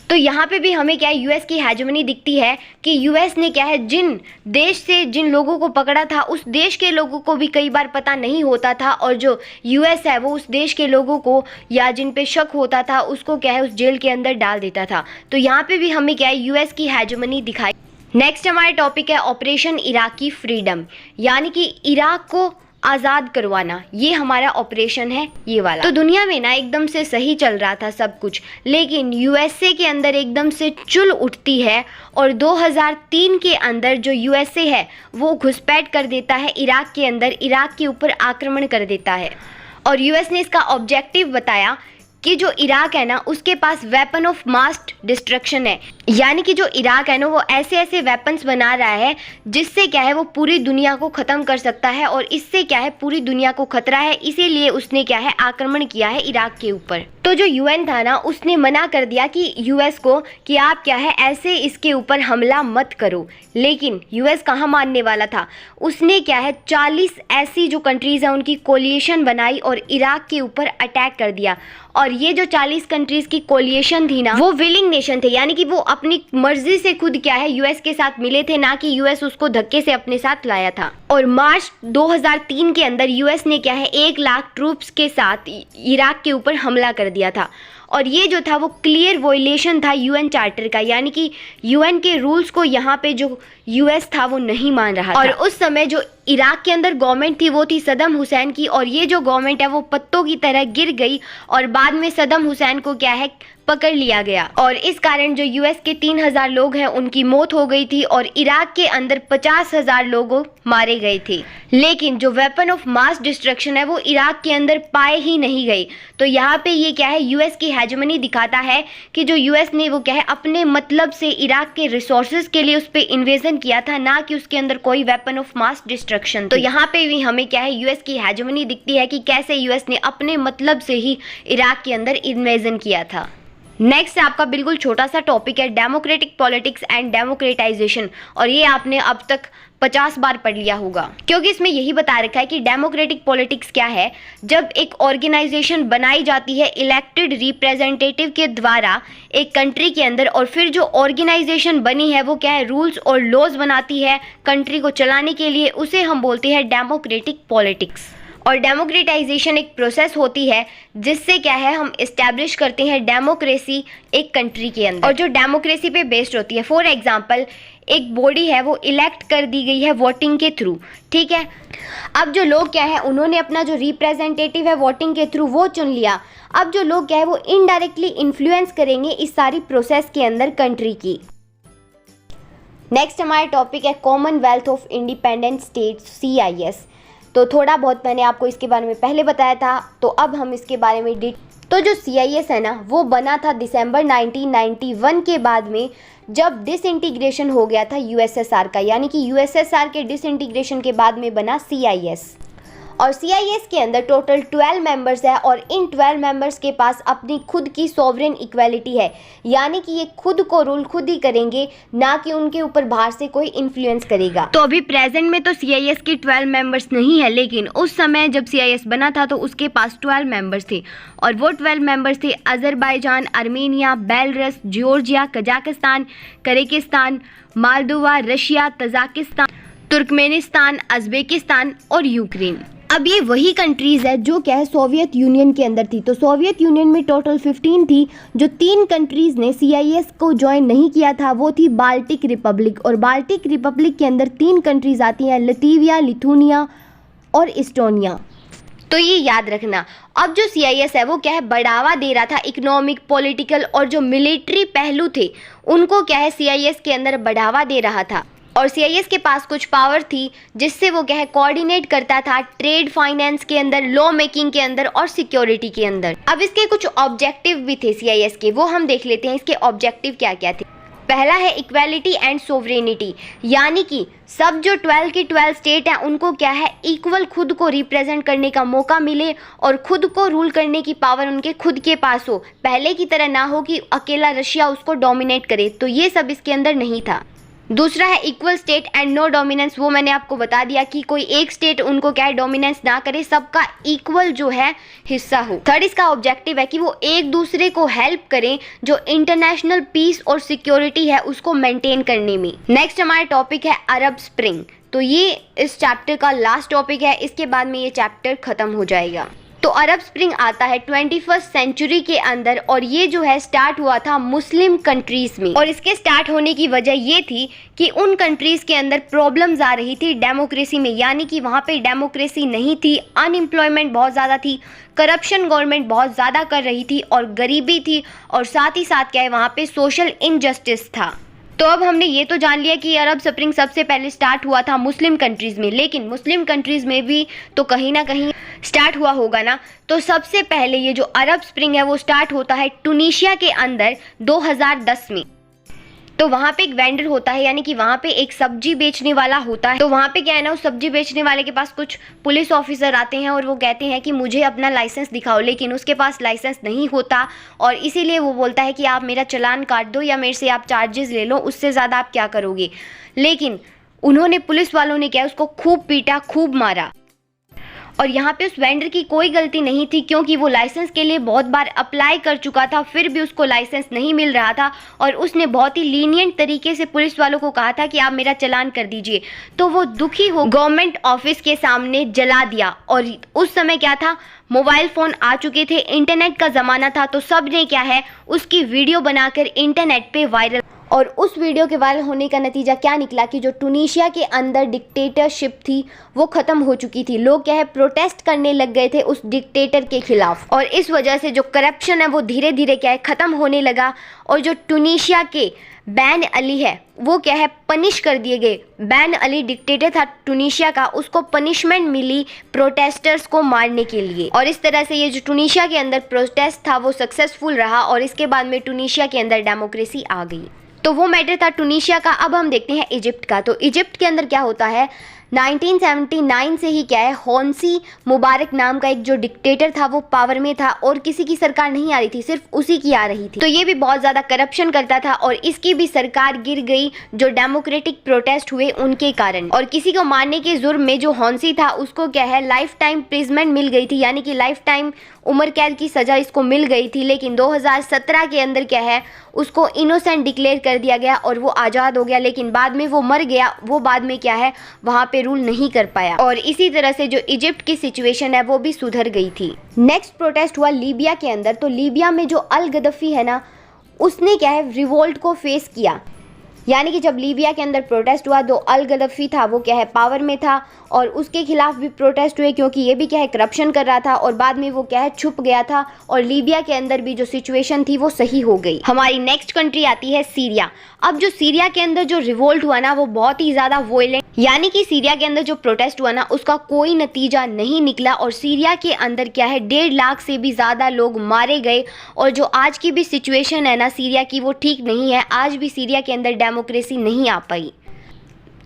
तो यहाँ पे भी हमें क्या है, यूएस की हेजेमनी दिखती है कि यूएस ने क्या है, जिन देश से जिन लोगों को पकड़ा था उस देश के लोगों को भी कई बार पता नहीं होता था, और जो यूएस है वो उस देश के लोगों को या जिन पे शक होता था उसको क्या है, उस जेल के अंदर डाल देता था। तो यहाँ पे भी हमें क्या है, यूएस की हेजेमनी दिखाई। नेक्स्ट हमारा टॉपिक है ऑपरेशन इराकी फ्रीडम, यानी कि इराक को आज़ाद करवाना। ये हमारा ऑपरेशन है ये वाला। तो दुनिया में ना एकदम से सही चल रहा था सब कुछ, लेकिन यूएसए के अंदर एकदम से चुल उठती है और 2003 के अंदर जो यूएसए है वो घुसपैठ कर देता है इराक के अंदर, इराक के ऊपर आक्रमण कर देता है। और यूएस ने इसका ऑब्जेक्टिव बताया कि जो इराक है ना उसके पास वेपन ऑफ मास डिस्ट्रक्शन है, यानी कि जो इराक है ना वो ऐसे ऐसे वेपन्स बना रहा है जिससे क्या है वो पूरी दुनिया को ख़त्म कर सकता है, और इससे क्या है पूरी दुनिया को खतरा है, इसीलिए उसने क्या है आक्रमण किया है इराक के ऊपर। तो जो यूएन था ना उसने मना कर दिया कि यूएस को कि आप क्या है ऐसे इसके ऊपर हमला मत करो, लेकिन यूएस कहाँ मानने वाला था। उसने क्या है 40 ऐसी जो कंट्रीज़ हैं उनकी कोलिएशन बनाई और इराक के ऊपर अटैक कर दिया। और ये जो 40 कंट्रीज़ की कोलिएशन थी ना वो विलिंग नेशन थे, यानी कि वो अपनी मर्जी से खुद क्या है यूएस के साथ मिले थे, ना कि यूएस उसको धक्के से अपने साथ लाया था। और मार्च 2003 के अंदर यूएस ने क्या है 1 लाख ट्रूप्स के साथ इराक के ऊपर हमला कर दिया था। और ये जो था वो क्लियर वॉयलेशन था यूएन चार्टर का, यानी कि यूएन के रूल्स को यहाँ पे जो यूएस था वो नहीं मान रहा था। और उस समय जो इराक के अंदर गवर्नमेंट थी वो थी सद्दाम हुसैन की, और ये जो गवर्नमेंट है वो पत्तों की तरह गिर गई और बाद में सद्दाम हुसैन को क्या है पकड़ लिया गया। और इस कारण जो यूएस के 3000 लोग हैं उनकी मौत हो गई थी और इराक के अंदर 50,000 लोग मारे गए थे। लेकिन जो वेपन ऑफ मास डिस्ट्रक्शन है वो इराक के अंदर पाए ही नहीं गए। तो यहाँ पे ये क्या है यूएस की हेजेमनी दिखाता है कि जो यूएस ने वो क्या है अपने मतलब से इराक के रिसोर्सेज के लिए उस पर इन्वेजन किया था, ना कि उसके अंदर कोई वेपन ऑफ मास डिस्ट्रक्शन। तो यहाँ पे भी हमें क्या है यूएस की हेजेमनी दिखती है कि कैसे यूएस ने अपने मतलब से ही इराक के अंदर इन्वेजन किया था। नेक्स्ट आपका बिल्कुल छोटा सा टॉपिक है डेमोक्रेटिक पॉलिटिक्स एंड डेमोक्रेटाइजेशन, और ये आपने अब तक 50 बार पढ़ लिया होगा, क्योंकि इसमें यही बता रखा है कि डेमोक्रेटिक पॉलिटिक्स क्या है। जब एक ऑर्गेनाइजेशन बनाई जाती है इलेक्टेड रिप्रेजेंटेटिव के द्वारा एक कंट्री के अंदर, और फिर जो ऑर्गेनाइजेशन बनी है वो क्या है रूल्स और लॉज बनाती है कंट्री को चलाने के लिए, उसे हम बोलते हैं डेमोक्रेटिक पॉलिटिक्स। और डेमोक्रेटाइजेशन एक प्रोसेस होती है जिससे क्या है हम इस्टेब्लिश करते हैं डेमोक्रेसी एक कंट्री के अंदर, और जो डेमोक्रेसी पे बेस्ड होती है। फॉर एग्जांपल एक बॉडी है वो इलेक्ट कर दी गई है वोटिंग के थ्रू, ठीक है। अब जो लोग क्या है उन्होंने अपना जो रिप्रेजेंटेटिव है वोटिंग के थ्रू वो चुन लिया। अब जो लोग क्या है वो इनडायरेक्टली इन्फ्लुएंस करेंगे इस सारी प्रोसेस के अंदर कंट्री की। नेक्स्ट हमारा टॉपिक है Commonwealth of independent states CIS। तो थोड़ा बहुत मैंने आपको इसके बारे में पहले बताया था, तो अब हम इसके बारे में तो जो CIS है ना वो बना था दिसंबर 1991 के बाद में, जब डिसइंटीग्रेशन हो गया था USSR का, यानी कि USSR के डिसइंटीग्रेशन के बाद में बना CIS। और CIS के अंदर टोटल 12 मेंबर्स है, और इन 12 मेंबर्स के पास अपनी खुद की सॉवरेन इक्वालिटी है, यानी कि ये खुद को रूल खुद ही करेंगे, ना कि उनके ऊपर बाहर से कोई इन्फ्लुएंस करेगा। तो अभी प्रेजेंट में तो CIS के 12 मेंबर्स नहीं है, लेकिन उस समय जब CIS बना था तो उसके पास 12 मेंबर्स थे, और वो 12 मेंबर्स थे Azerbaijan, Armenia, Belarus, Georgia, Kazakhstan, Kyrgyzstan, Moldova, Russia, Tajikistan, Turkmenistan, Uzbekistan और यूक्रेन। अब ये वही कंट्रीज़ है जो क्या है सोवियत यूनियन के अंदर थी। तो सोवियत यूनियन में टोटल 15 थी। जो 3 कंट्रीज़ ने CIS को ज्वाइन नहीं किया था वो थी बाल्टिक रिपब्लिक, और बाल्टिक रिपब्लिक के अंदर 3 कंट्रीज़ आती हैं लतीविया, लिथुनिया और इस्टोनिया। तो ये याद रखना। अब जो CIS है वो क्या है बढ़ावा दे रहा था इकोनॉमिक, पॉलिटिकल और जो मिलिट्री पहलू थे उनको क्या है CIS के अंदर बढ़ावा दे रहा था। और CIS के पास कुछ पावर थी जिससे वो क्या है कोऑर्डिनेट करता था ट्रेड, फाइनेंस के अंदर, लॉ मेकिंग के अंदर और सिक्योरिटी के अंदर। अब इसके कुछ ऑब्जेक्टिव भी थे CIS के, वो हम देख लेते हैं इसके ऑब्जेक्टिव क्या क्या थे। पहला है इक्वालिटी एंड सोवरेनिटी, यानी कि सब जो 12 की 12 स्टेट हैं उनको क्या है इक्वल खुद को रिप्रेजेंट करने का मौका मिले, और खुद को रूल करने की पावर उनके खुद के पास हो। पहले की तरह ना हो कि अकेला रशिया उसको डोमिनेट करे, तो ये सब इसके अंदर नहीं था। दूसरा है equal state and no dominance, वो मैंने आपको बता दिया कि कोई एक स्टेट उनको क्या है डोमिनेंस ना करे, सबका इक्वल जो है हिस्सा हो। थर्ड इसका ऑब्जेक्टिव है कि वो एक दूसरे को हेल्प करें, जो इंटरनेशनल पीस और सिक्योरिटी है उसको मेंटेन करने में। नेक्स्ट हमारा टॉपिक है अरब स्प्रिंग। तो ये इस चैप्टर का लास्ट टॉपिक है, इसके बाद में ये चैप्टर खत्म हो जाएगा। तो अरब स्प्रिंग आता है 21st सेंचुरी के अंदर और ये जो है स्टार्ट हुआ था मुस्लिम कंट्रीज में। और इसके स्टार्ट होने की वजह ये थी कि उन कंट्रीज के अंदर प्रॉब्लम्स आ रही थी डेमोक्रेसी में, यानी कि वहाँ पे डेमोक्रेसी नहीं थी, अनएम्प्लॉयमेंट बहुत ज़्यादा थी, करप्शन गवर्नमेंट बहुत ज़्यादा कर रही थी और गरीबी थी और साथ ही साथ क्या है वहाँ पे सोशल इनजस्टिस था। तो अब हमने ये तो जान लिया कि अरब स्प्रिंग सबसे पहले स्टार्ट हुआ था मुस्लिम कंट्रीज़ में, लेकिन मुस्लिम कंट्रीज़ में भी तो कहीं ना कहीं स्टार्ट हुआ होगा ना। तो सबसे पहले ये जो अरब स्प्रिंग है वो स्टार्ट होता है टूनीशिया के अंदर 2010 में। तो वहाँ पे एक वेंडर होता है, यानी कि वहाँ पे एक सब्जी बेचने वाला होता है। तो वहाँ पे क्या है ना, उस सब्जी बेचने वाले के पास कुछ पुलिस ऑफिसर आते हैं और वो कहते हैं कि मुझे अपना लाइसेंस दिखाओ, लेकिन उसके पास लाइसेंस नहीं होता और इसीलिए वो बोलता है कि आप मेरा चालान काट दो या मेरे से आप चार्जेस ले लो, उससे ज़्यादा आप क्या करोगे। लेकिन उन्होंने, पुलिस वालों ने क्या, उसको खूब पीटा, खूब मारा। और यहाँ पे उस वेंडर की कोई गलती नहीं थी क्योंकि वो लाइसेंस के लिए बहुत बार अप्लाई कर चुका था, फिर भी उसको लाइसेंस नहीं मिल रहा था और उसने बहुत ही लीनियंट तरीके से पुलिस वालों को कहा था कि आप मेरा चालान कर दीजिए। तो वो दुखी हो गवर्नमेंट ऑफिस के सामने जला दिया। और उस समय क्या था, मोबाइल फ़ोन आ चुके थे, इंटरनेट का ज़माना था, तो सब ने क्या है उसकी वीडियो बनाकर इंटरनेट पे वायरल। और उस वीडियो के वायरल होने का नतीजा क्या निकला कि जो टूनीशिया के अंदर डिक्टेटरशिप थी वो ख़त्म हो चुकी थी। लोग क्या है प्रोटेस्ट करने लग गए थे उस डिक्टेटर के खिलाफ और इस वजह से जो करप्शन है वो धीरे धीरे क्या है ख़त्म होने लगा। और जो टूनीशिया के बैन अली है वो क्या है पनिश कर दिए गए। बैन अली डिक्टेटर था टूनीशिया का, उसको पनिशमेंट मिली प्रोटेस्टर्स को मारने के लिए। और इस तरह से ये जो टूनीशिया के अंदर प्रोटेस्ट था वो सक्सेसफुल रहा और इसके बाद में टूनीशिया के अंदर डेमोक्रेसी आ गई। तो वो मैटर था टूनीशिया का। अब हम देखते हैं इजिप्ट का। तो इजिप्ट के अंदर क्या होता है, 1979 से ही क्या है होन्सी मुबारक नाम का एक जो डिक्टेटर था वो पावर में था और किसी की सरकार नहीं आ रही थी, सिर्फ उसी की आ रही थी। तो ये भी बहुत ज़्यादा करप्शन करता था और इसकी भी सरकार गिर गई जो डेमोक्रेटिक प्रोटेस्ट हुए उनके कारण। और किसी को मारने के जुर्म में जो होन्सी था उसको क्या है लाइफ टाइम प्रिजमेंट मिल गई थी, यानी कि लाइफ टाइम उम्र कैद की सज़ा इसको मिल गई थी। लेकिन 2017 के अंदर क्या है उसको इनोसेंट डिक्लेयर कर दिया गया और वो आज़ाद हो गया, लेकिन बाद में वो मर गया। वो बाद में क्या है वहाँ पे रूल नहीं कर पाया और इसी तरह से जो इजिप्ट की सिचुएशन है वो भी सुधर गई थी। नेक्स्ट प्रोटेस्ट हुआ लीबिया के अंदर। तो लीबिया में जो अल गद्दाफी है ना उसने क्या है रिवोल्ट को फेस किया, यानी कि जब लीबिया के अंदर प्रोटेस्ट हुआ तो अल गद्दाफी था वो क्या है पावर में था और उसके खिलाफ भी प्रोटेस्ट हुए क्योंकि ये भी क्या है करप्शन कर रहा था और बाद में वो क्या है छुप गया था और लीबिया के अंदर भी जो सिचुएशन थी वो सही हो गई। हमारी नेक्स्ट कंट्री आती है सीरिया। अब जो सीरिया के अंदर जो रिवोल्ट हुआ ना वो बहुत ही ज़्यादा वॉयलेंट, यानी कि सीरिया के अंदर जो प्रोटेस्ट हुआ ना उसका कोई नतीजा नहीं निकला और सीरिया के अंदर क्या है 1.5 लाख से भी ज़्यादा लोग मारे गए। और जो आज की भी सिचुएशन है ना सीरिया की वो ठीक नहीं है, आज भी सीरिया के अंदर डेमोक्रेसी नहीं आ पाई।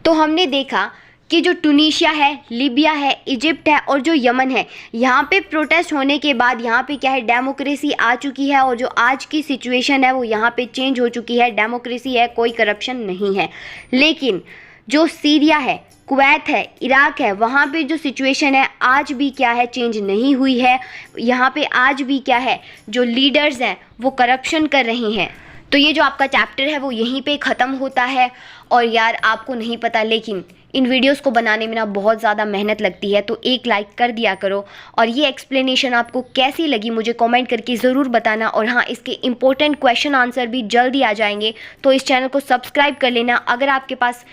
तो हमने देखा कि जो टूनीशिया है, लीबिया है, इजिप्ट है और जो यमन है, यहाँ पे प्रोटेस्ट होने के बाद यहाँ पे क्या है डेमोक्रेसी आ चुकी है और जो आज की सिचुएशन है वो यहाँ पे चेंज हो चुकी है, डेमोक्रेसी है, कोई करप्शन नहीं है। लेकिन जो सीरिया है, कुवैत है, इराक है, वहाँ पे जो सिचुएशन है आज भी क्या है चेंज नहीं हुई है। यहाँ पे आज भी क्या है जो लीडर्स हैं वो करप्शन कर रहे हैं। तो ये जो आपका चैप्टर है वो यहीं पे ख़त्म होता है। और यार आपको नहीं पता लेकिन इन वीडियोस को बनाने में ना बहुत ज़्यादा मेहनत लगती है, तो एक लाइक कर दिया करो। और ये एक्सप्लेनेशन आपको कैसी लगी मुझे कमेंट करके ज़रूर बताना। और हाँ, इसके इम्पोर्टेंट क्वेश्चन आंसर भी जल्दी आ जाएंगे, तो इस चैनल को सब्सक्राइब कर लेना। अगर आपके पास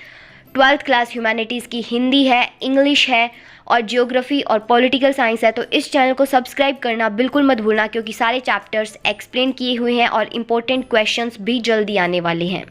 12th क्लास ह्यूमैनिटीज़ की हिंदी है, इंग्लिश है और जियोग्राफी और पॉलिटिकल साइंस है तो इस चैनल को सब्सक्राइब करना बिल्कुल मत भूलना, क्योंकि सारे चैप्टर्स एक्सप्लेन किए हुए हैं और इम्पोर्टेंट क्वेश्चंस भी जल्दी आने वाले हैं।